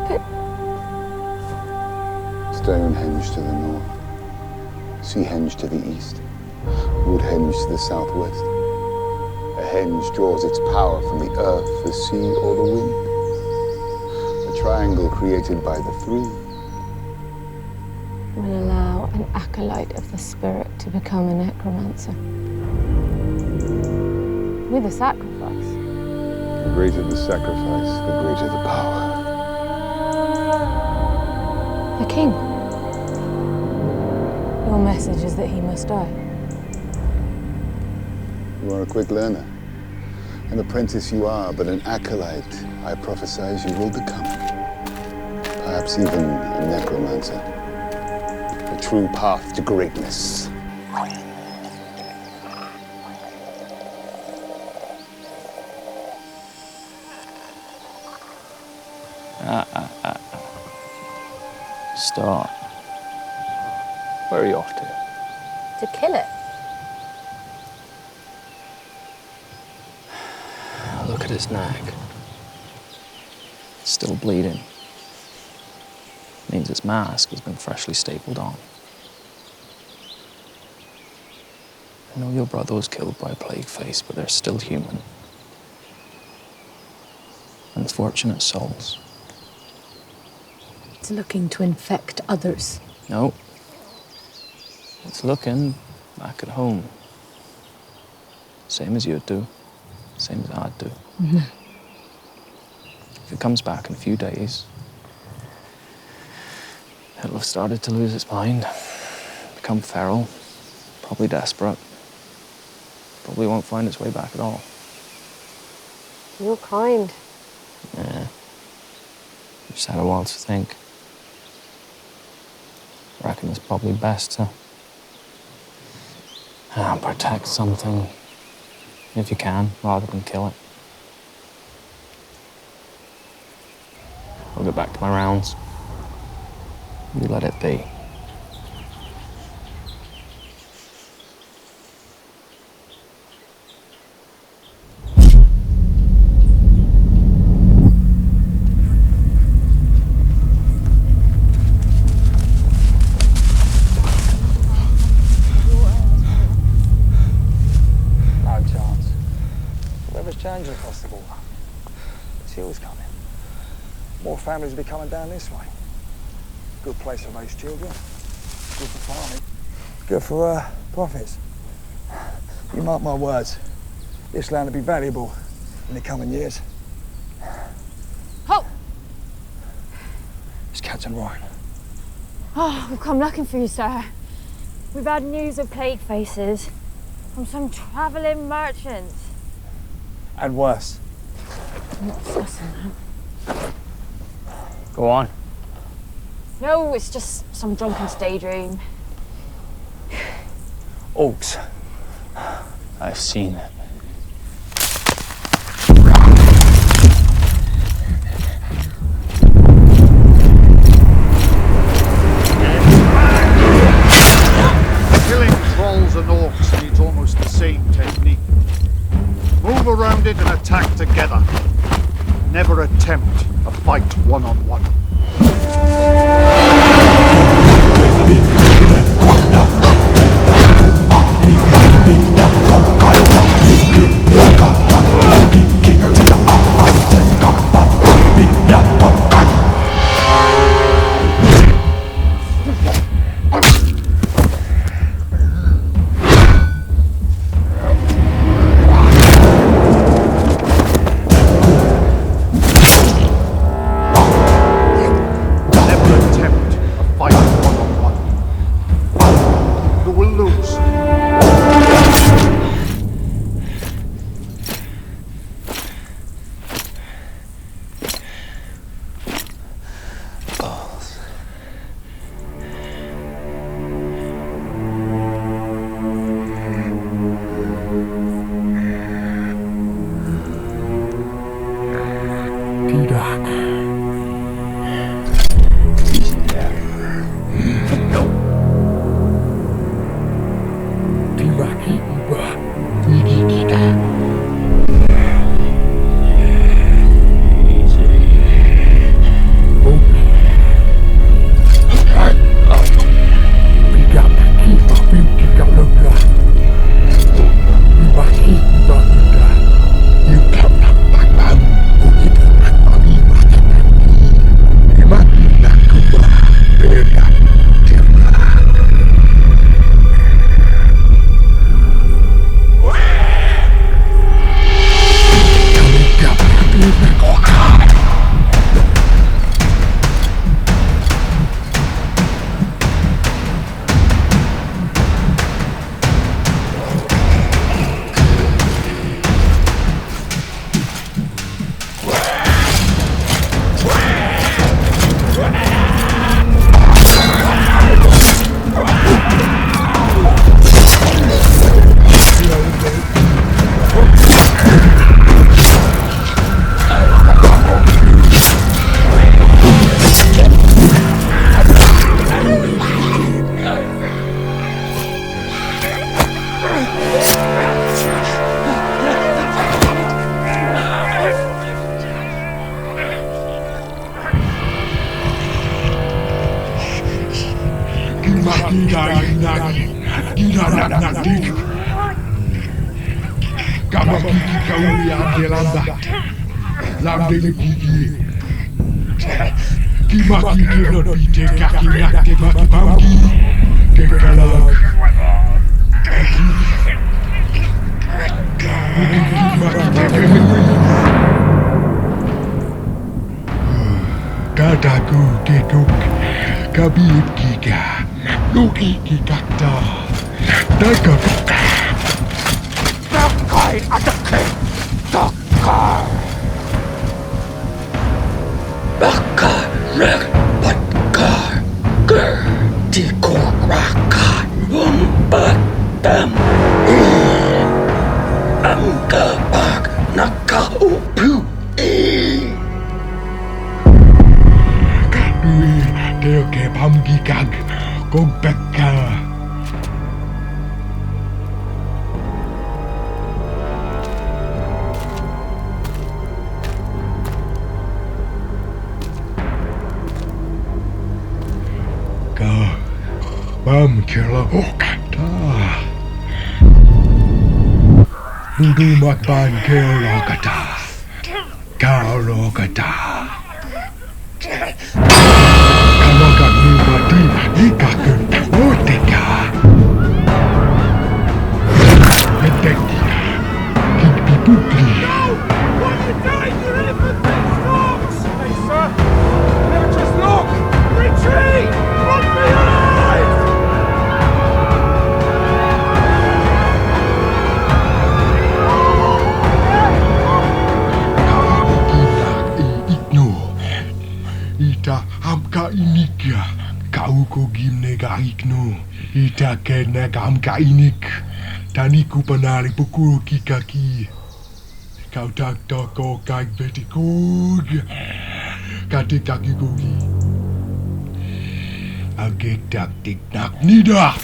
Speaker 13: But
Speaker 1: Stonehenge to the north, Seahenge to the east, Woodhenge to the southwest. A henge draws its power from the earth, the sea, or the wind. A triangle created by the three
Speaker 13: will allow an acolyte of the spirit to become a necromancer. With a sacrifice.
Speaker 1: The greater the sacrifice, the greater the power.
Speaker 13: The king. Your message is that he must die.
Speaker 1: You are a quick learner. An apprentice you are, but an acolyte, I prophesize you will become. Perhaps even a necromancer. A true path to greatness.
Speaker 3: Start. Where are you off to?
Speaker 13: To kill it.
Speaker 3: Look at his neck. It's still bleeding. Means its mask has been freshly stapled on. I know your brother was killed by a plague face, but they're still human. Unfortunate souls.
Speaker 13: It's looking to infect others.
Speaker 3: No. It's looking back at home. Same as you'd do. Same as I'd do. If it comes back in a few days, it'll have started to lose its mind, become feral, probably desperate. Probably won't find its way back at all.
Speaker 13: You're kind.
Speaker 3: Yeah. Just had a while to think. I reckon it's probably best to protect something if you can, rather than kill it. I'll get back to my rounds. You let it be.
Speaker 15: Changing across the border. It's hills coming. More families will be coming down this way. Good place to raise children. Good for farming. Good for profits. You mark my words. This land will be valuable in the coming years.
Speaker 13: Halt!
Speaker 15: It's Captain Ryan.
Speaker 16: Oh, we've come looking for you, sir. We've had news of plague faces from some travelling merchants.
Speaker 15: And worse.
Speaker 13: I'm not discussing that.
Speaker 3: Go on.
Speaker 16: No, it's just some drunken daydream.
Speaker 15: Orcs.
Speaker 3: I've seen it.
Speaker 8: around it and attack together. Never attempt a fight one-on-one.
Speaker 17: Kainik, taniku panali pukul kikaki. Kau tak toko kai betikug, kati kaki kugi. Agek tak tik nak nida.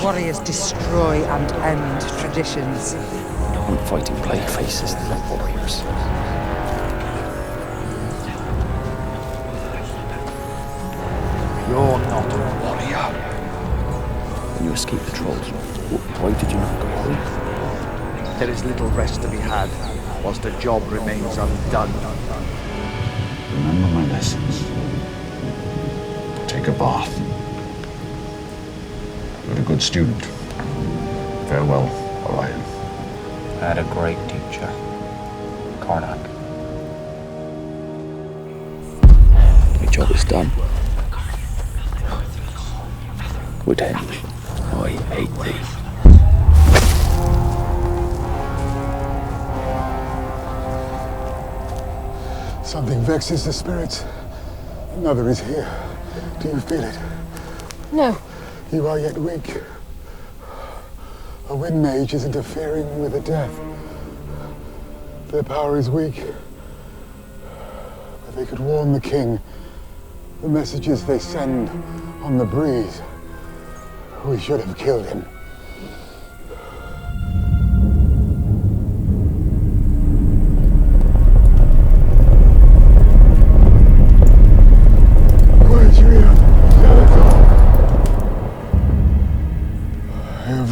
Speaker 9: Warriors destroy and end traditions.
Speaker 5: No one fighting plague faces, they're not warriors.
Speaker 8: You're not a warrior.
Speaker 5: When you escaped the trolls, why did you not go home?
Speaker 8: There is little rest to be had, whilst the job remains undone.
Speaker 1: Remember my lessons. Take a bath. You're a good student. Farewell, Orion.
Speaker 5: I had a great teacher, Karnak. My job is done. Good Henges, I hate thee.
Speaker 17: Something vexes the spirits. Another is here. Do you feel it?
Speaker 4: No.
Speaker 17: You are yet weak. A wind mage is interfering with the death. Their power is weak. But they could warn the king. The messages they send on the breeze. We should have killed him.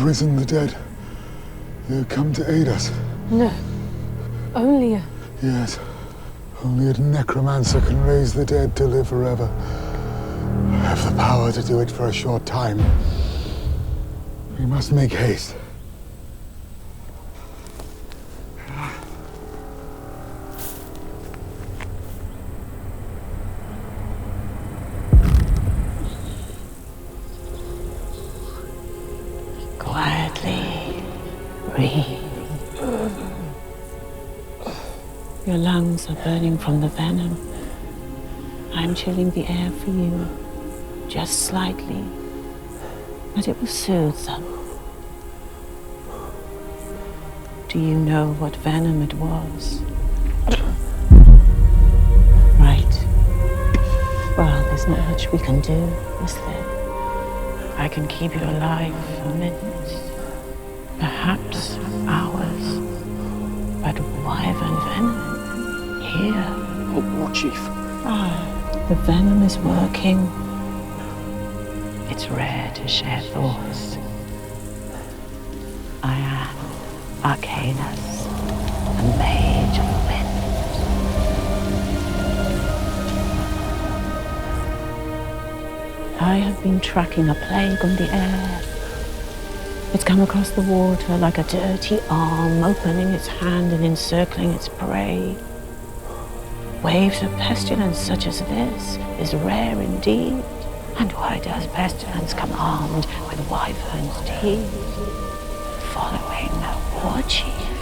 Speaker 17: Risen the dead. They have come to aid us.
Speaker 4: No. Only a...
Speaker 17: Yes. Only a necromancer can raise the dead to live forever. I have the power to do it for a short time. We must make haste.
Speaker 18: Your lungs are burning from the venom. I'm chilling the air for you, just slightly, but it will soothe them. Do you know what venom it was? Right. Well, there's not much we can do, is there? I can keep you alive for minutes, perhaps hours, but wyvern venom? Here.
Speaker 5: Oh, Warchief.
Speaker 18: Ah, the venom is working. It's rare to share thoughts. I am Arcanus, a mage of the wind. I have been tracking a plague on the air. It's come across the water like a dirty arm, opening its hand and encircling its prey. Waves of pestilence such as this is rare indeed. And why does pestilence come armed with wyvern's teeth? Following a warchief,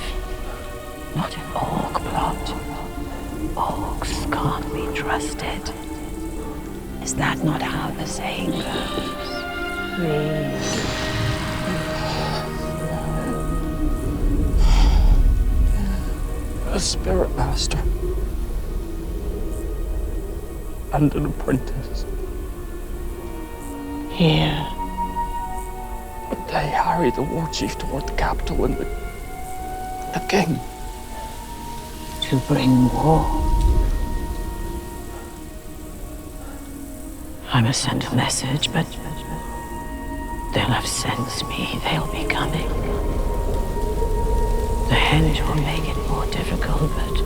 Speaker 18: not an orc plot. Orcs can't be trusted. Is that not how the saying goes? Please.
Speaker 5: A spirit master. And an apprentice.
Speaker 18: Here.
Speaker 5: But they harry the warchief toward the capital and the king.
Speaker 18: To bring war. I must send a message, but they'll have sensed me. They'll be coming. The Henges will make it more difficult, but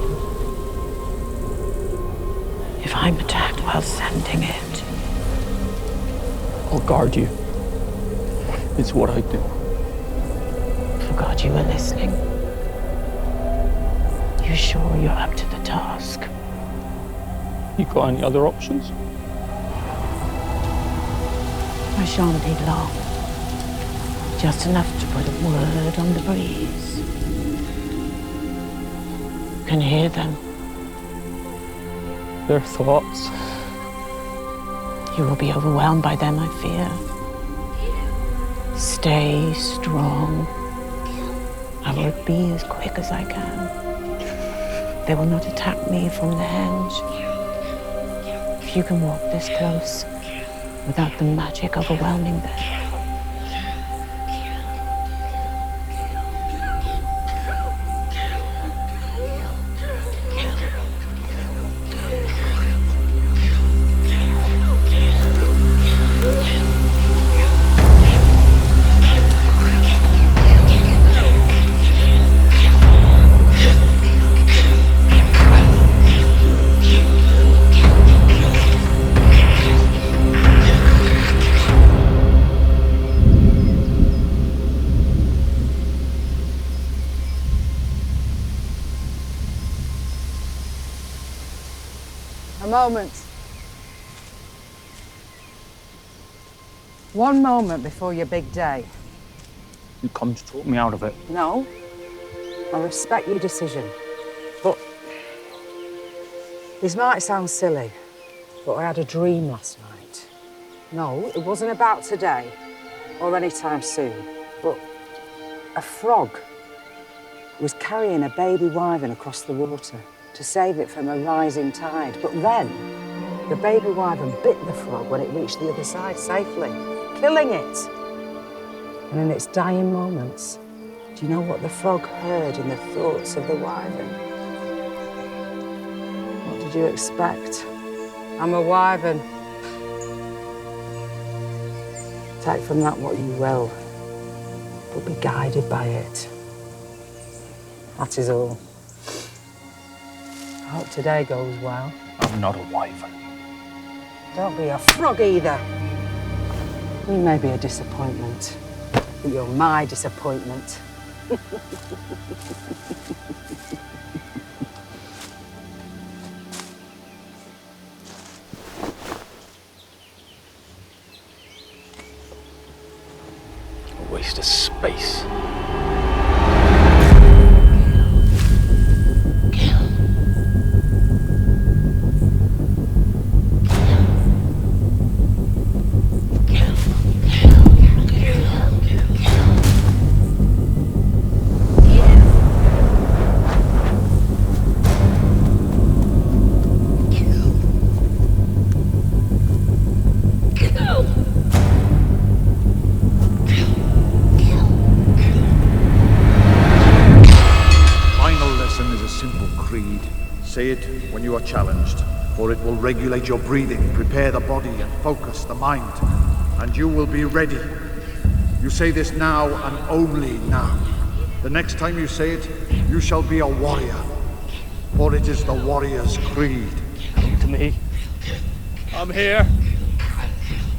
Speaker 18: if I'm attacked while sending it,
Speaker 5: I'll guard you. It's what I do.
Speaker 18: Forgot you were listening. You sure you're up to the task?
Speaker 5: You got any other options?
Speaker 18: I shan't be long. Just enough to put a word on the breeze. Can hear them.
Speaker 5: Their thoughts.
Speaker 18: You will be overwhelmed by them, I fear. Stay strong. I will be as quick as I can. They will not attack me from the Henge. If you can walk this close without the magic overwhelming them,
Speaker 9: A moment. One moment before your big day.
Speaker 3: You come to talk me out of it.
Speaker 9: No. I respect your decision. But this might sound silly, but I had a dream last night. No, it wasn't about today or any time soon, but a frog was carrying a baby wyvern across the water to save it from a rising tide. But then the baby wyvern bit the frog when it reached the other side safely, killing it. And in its dying moments, do you know what the frog heard in the thoughts of the wyvern? What did you expect? I'm a wyvern. Take from that what you will, but be guided by it. That is all. I hope today goes well.
Speaker 3: I'm not a wyvern.
Speaker 9: Don't be a frog either. You may be a disappointment, but you're my disappointment.
Speaker 3: A waste of space.
Speaker 8: Say it when you are challenged, for it will regulate your breathing, prepare the body, and focus the mind, and you will be ready. You say this now and only now. The next time you say it, you shall be a warrior, for it is the warrior's creed.
Speaker 3: Come to me. I'm here.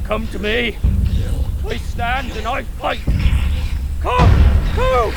Speaker 3: Come to me. I stand and I fight. Come! Go!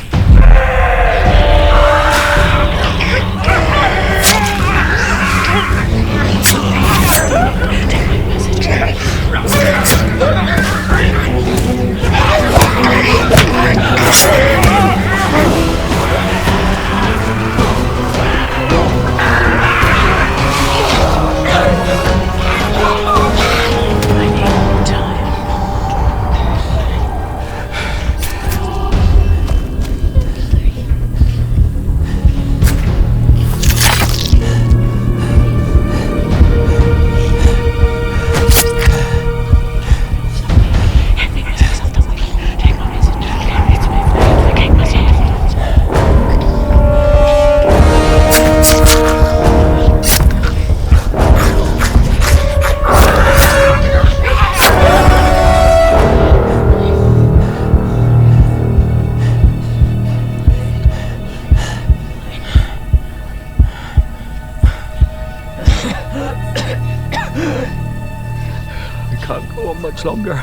Speaker 3: Much longer.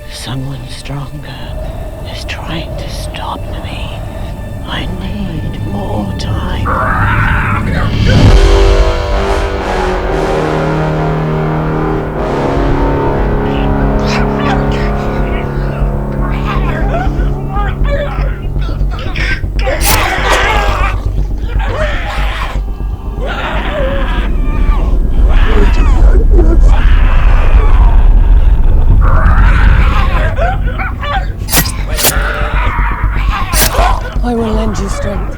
Speaker 18: Someone stronger is trying to stop me. I need more time.
Speaker 9: I will lend you strength.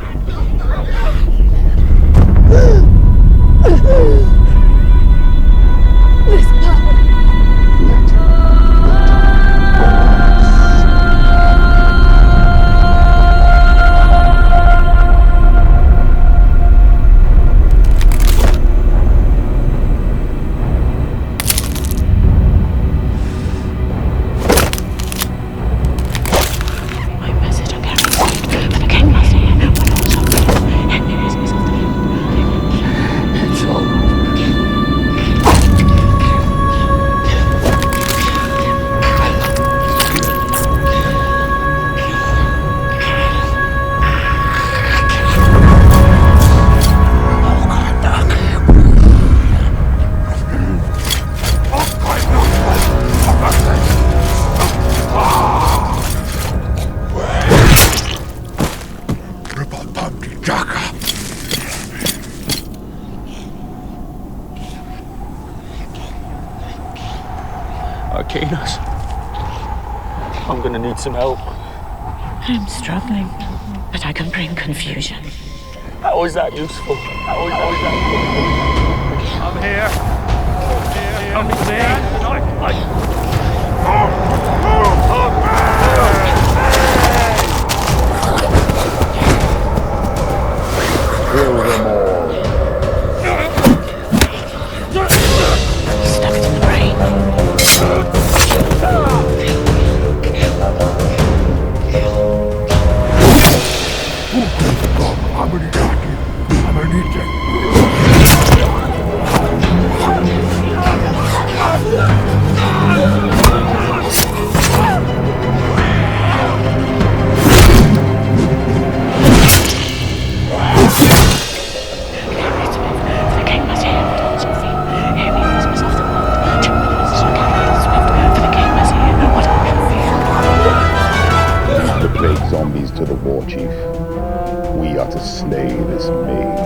Speaker 3: gain us. I'm gonna need some help.
Speaker 18: I'm struggling, but I can bring confusion.
Speaker 3: How is that useful? How is that useful?
Speaker 19: I'm here. Come to me.
Speaker 1: Kill them all.
Speaker 18: Stuck it in the brain.
Speaker 1: Zombies to the Warchief. We are to slay this mage.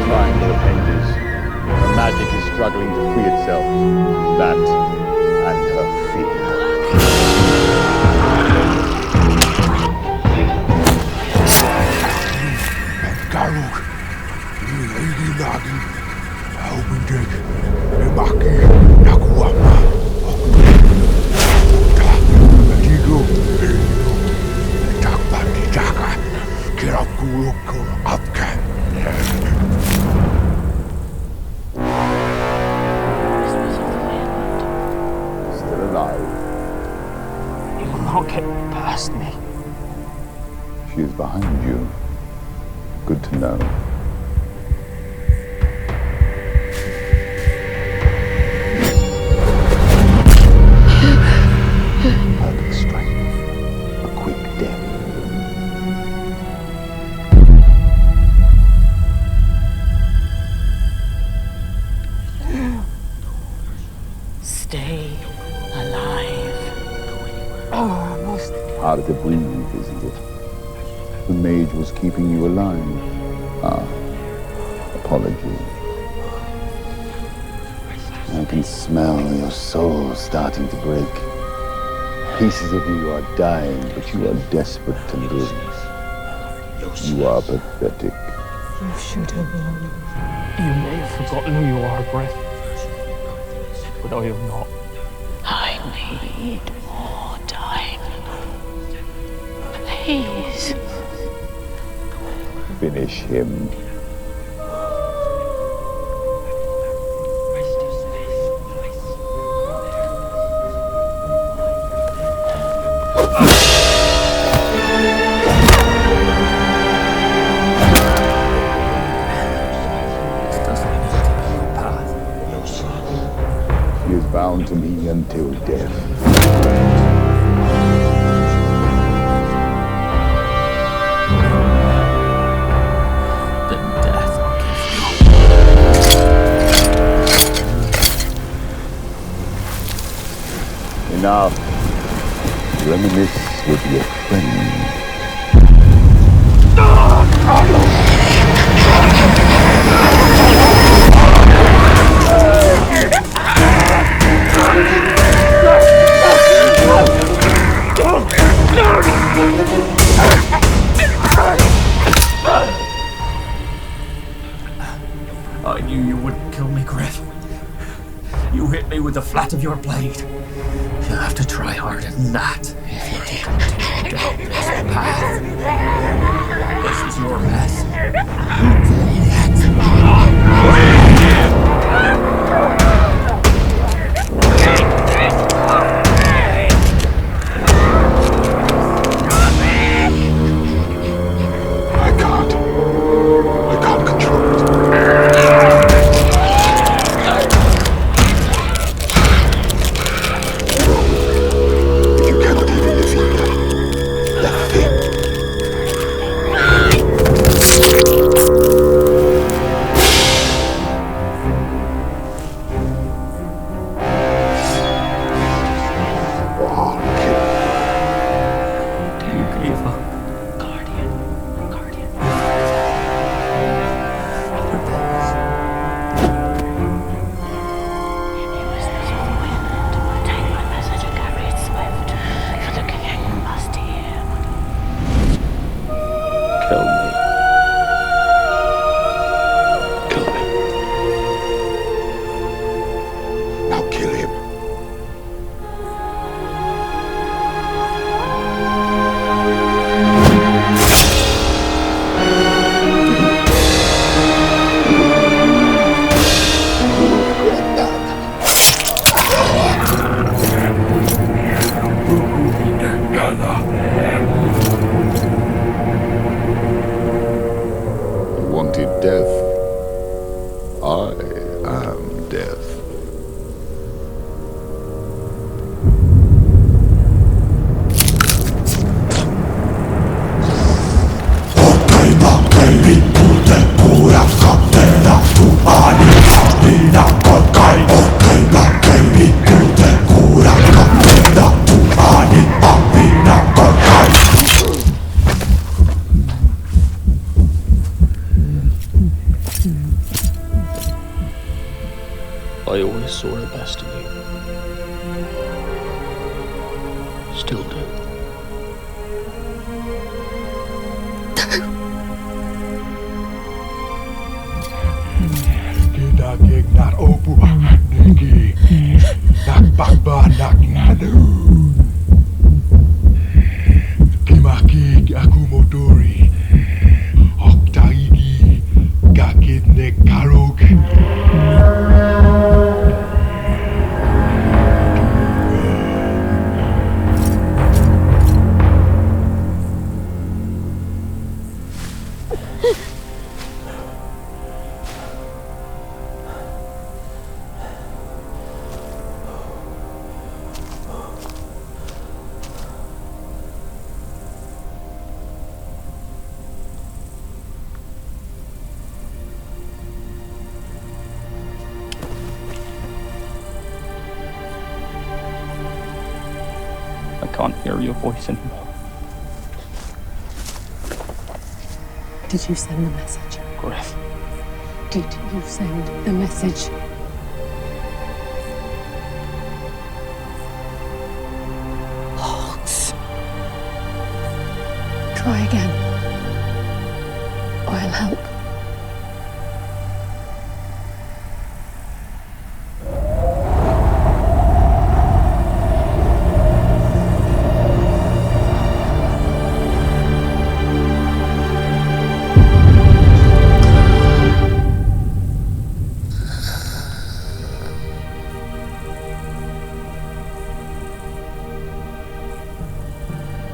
Speaker 1: Trying the Henges. The magic is struggling to free itself. That and her fear.
Speaker 17: Garuk, Lady Lagi, Albendek, Emaki, Nakuama, Digo, Takbati Daka, Kirakuloko, Upcan.
Speaker 1: Still alive.
Speaker 3: You will not get past me.
Speaker 1: She is behind you. Good to know. Perfect strength. A quick death.
Speaker 18: Stay alive.
Speaker 1: Hard to breathe, isn't it? The mage was keeping you alive. Apologies. I can smell your soul starting to break. Pieces of you are dying, but you are desperate to live. You are pathetic.
Speaker 6: You should have known.
Speaker 3: You may have forgotten who you are, Brett. But I have not.
Speaker 18: I need more time. Please.
Speaker 1: Finish him. He is bound to me until death. Enough. Reminisce with your friend.
Speaker 20: I knew you wouldn't kill me, Griff. You hit me with the flat of your blade. You'll have to try harder than that if you're to continue down this path. This is your mess.
Speaker 17: I can't control it. If you cannot even defeat that thing.
Speaker 3: I always saw the best in you. Still do.
Speaker 17: Kita gig nak opu niki nak bakba nak ngadu. Kimaki aku motori oktaigi gakit nek karok.
Speaker 3: I can't hear your voice anymore.
Speaker 6: Did you send the message?
Speaker 3: Griff.
Speaker 6: Did you send the message? Hawks. Try again. I'll help.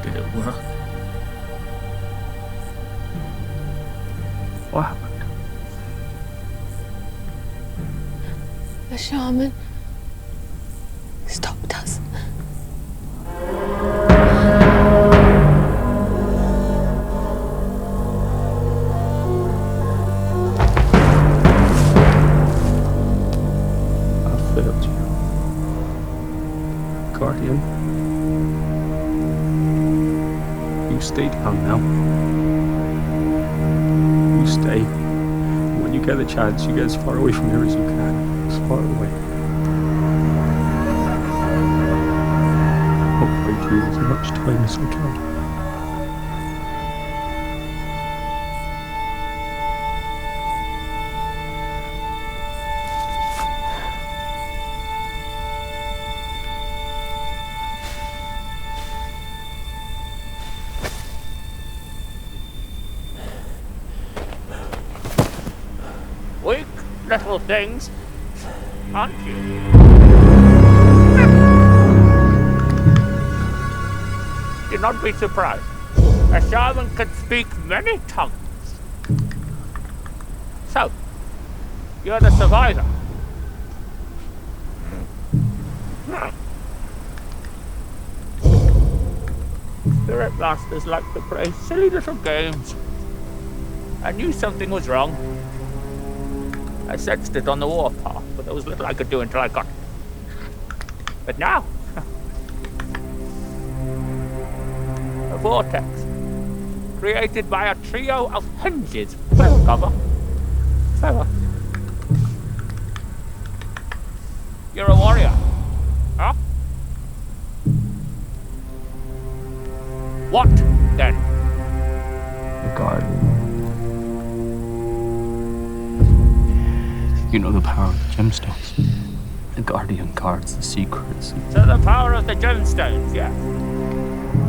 Speaker 3: Did it work? What happened?
Speaker 6: The shaman stopped us.
Speaker 3: I failed you. Guardian. You stay down now. You stay. When you get the chance, you get as far away from here as you can. As far away. I'll pray to you as much time as I can.
Speaker 19: Weak little things, aren't you? Do not be surprised. A shaman can speak many tongues. So, you're the survivor. Spirit masters like to play silly little games. I knew something was wrong. I sensed it on the warpath, but there was little I could do until I got it. But now, a vortex created by a trio of Henges. Clever cover. Clever. You're a warrior, huh? What then?
Speaker 3: The Guardian. You know the power of the gemstones. The Guardian guards the secrets.
Speaker 19: So the power of the gemstones, yeah.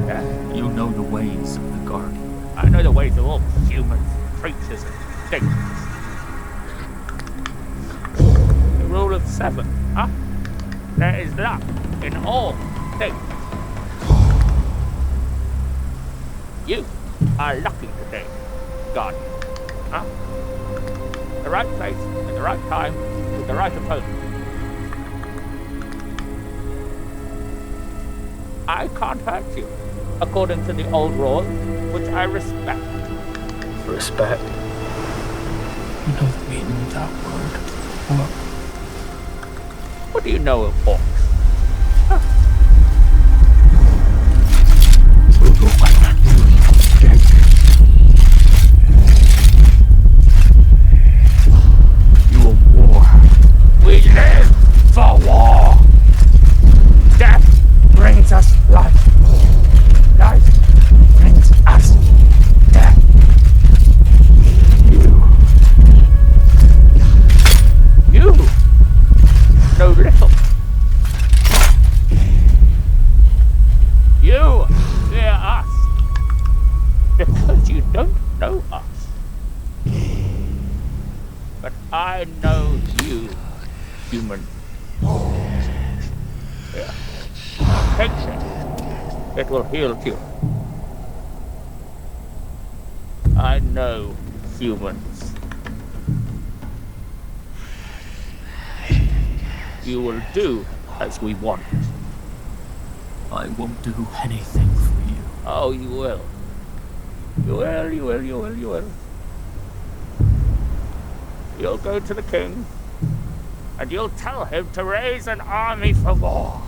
Speaker 19: Yeah.
Speaker 3: You know the ways of the Guardian.
Speaker 19: I know the ways of all humans, creatures, and things. The rule of 7, huh? There is luck in all things. You are lucky today, Guardian, huh? The right place, at the right time, with the right opponent. I can't hurt you, according to the old rules, which I respect.
Speaker 3: Respect? You know the meaning of that word. What?
Speaker 19: What do you know of orcs?
Speaker 3: You are war.
Speaker 19: We live so little. You fear us because you don't know us. But I know you, human. Here. Take this. It will heal you. I know humans. You will do as we want.
Speaker 20: I won't do anything for you.
Speaker 19: Oh, you will. You will. You'll go to the king, and you'll tell him to raise an army for war.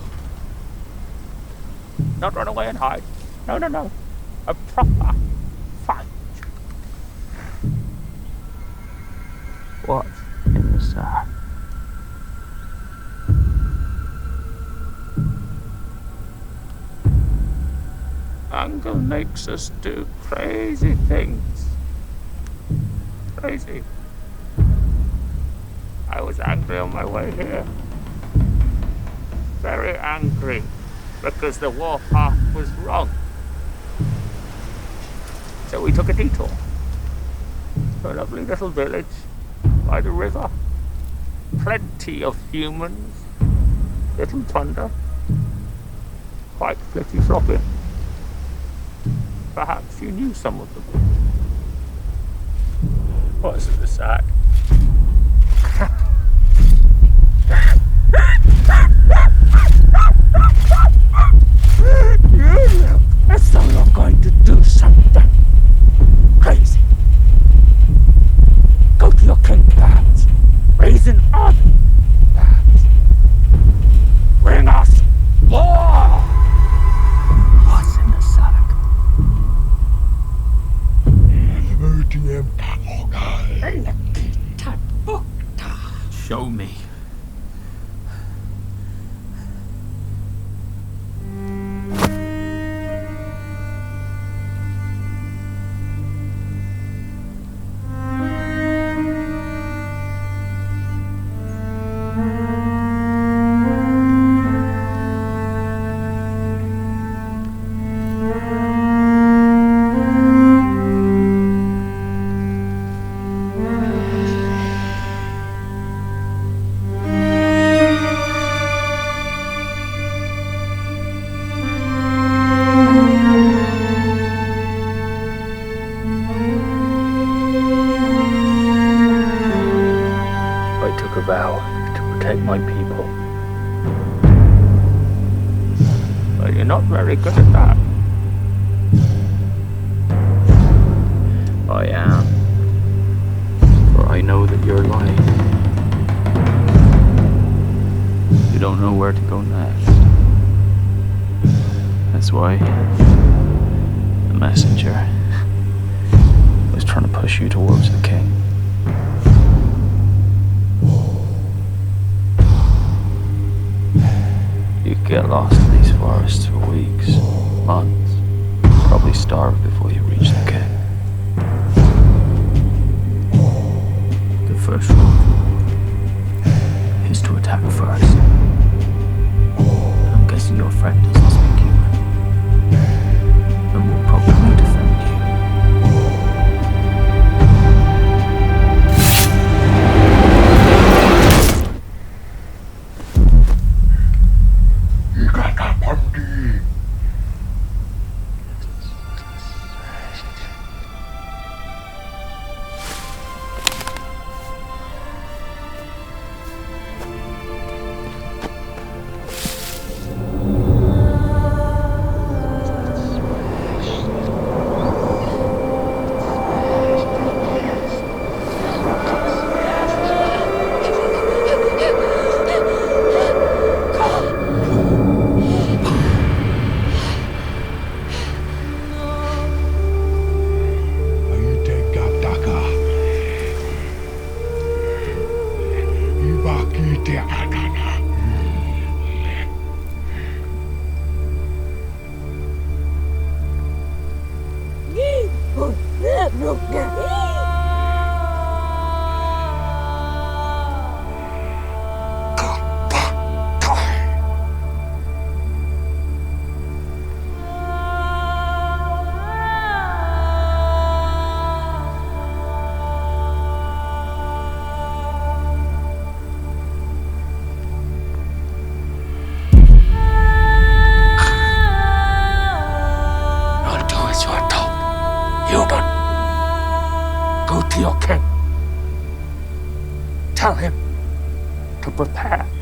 Speaker 19: Not run away and hide. No. A proper fight. What's in the sack? Anger makes us do crazy things. Crazy. I was angry on my way here. Very angry because the warpath was wrong. So we took a detour to a lovely little village by the river. Plenty of humans, little plunder, quite flippy-floppy. Perhaps you knew some of them.
Speaker 14: What's in the sack?
Speaker 19: You look as though you're going to do something crazy. Go to your king, perhaps. Raise an army, perhaps. Bring us war!
Speaker 20: What's in the sack? Show me.
Speaker 19: Vow to protect my people. But you're not very good at that.
Speaker 5: I am. For I know that you're lying. You don't know where to go next. That's why the messenger was trying to push you towards the king. You could get lost in these forests for weeks, months, probably starve before you reach the king. The first rule is to attack first. I'm guessing your friend doesn't speak human, and will probably defend you.
Speaker 19: your king. Tell him to prepare.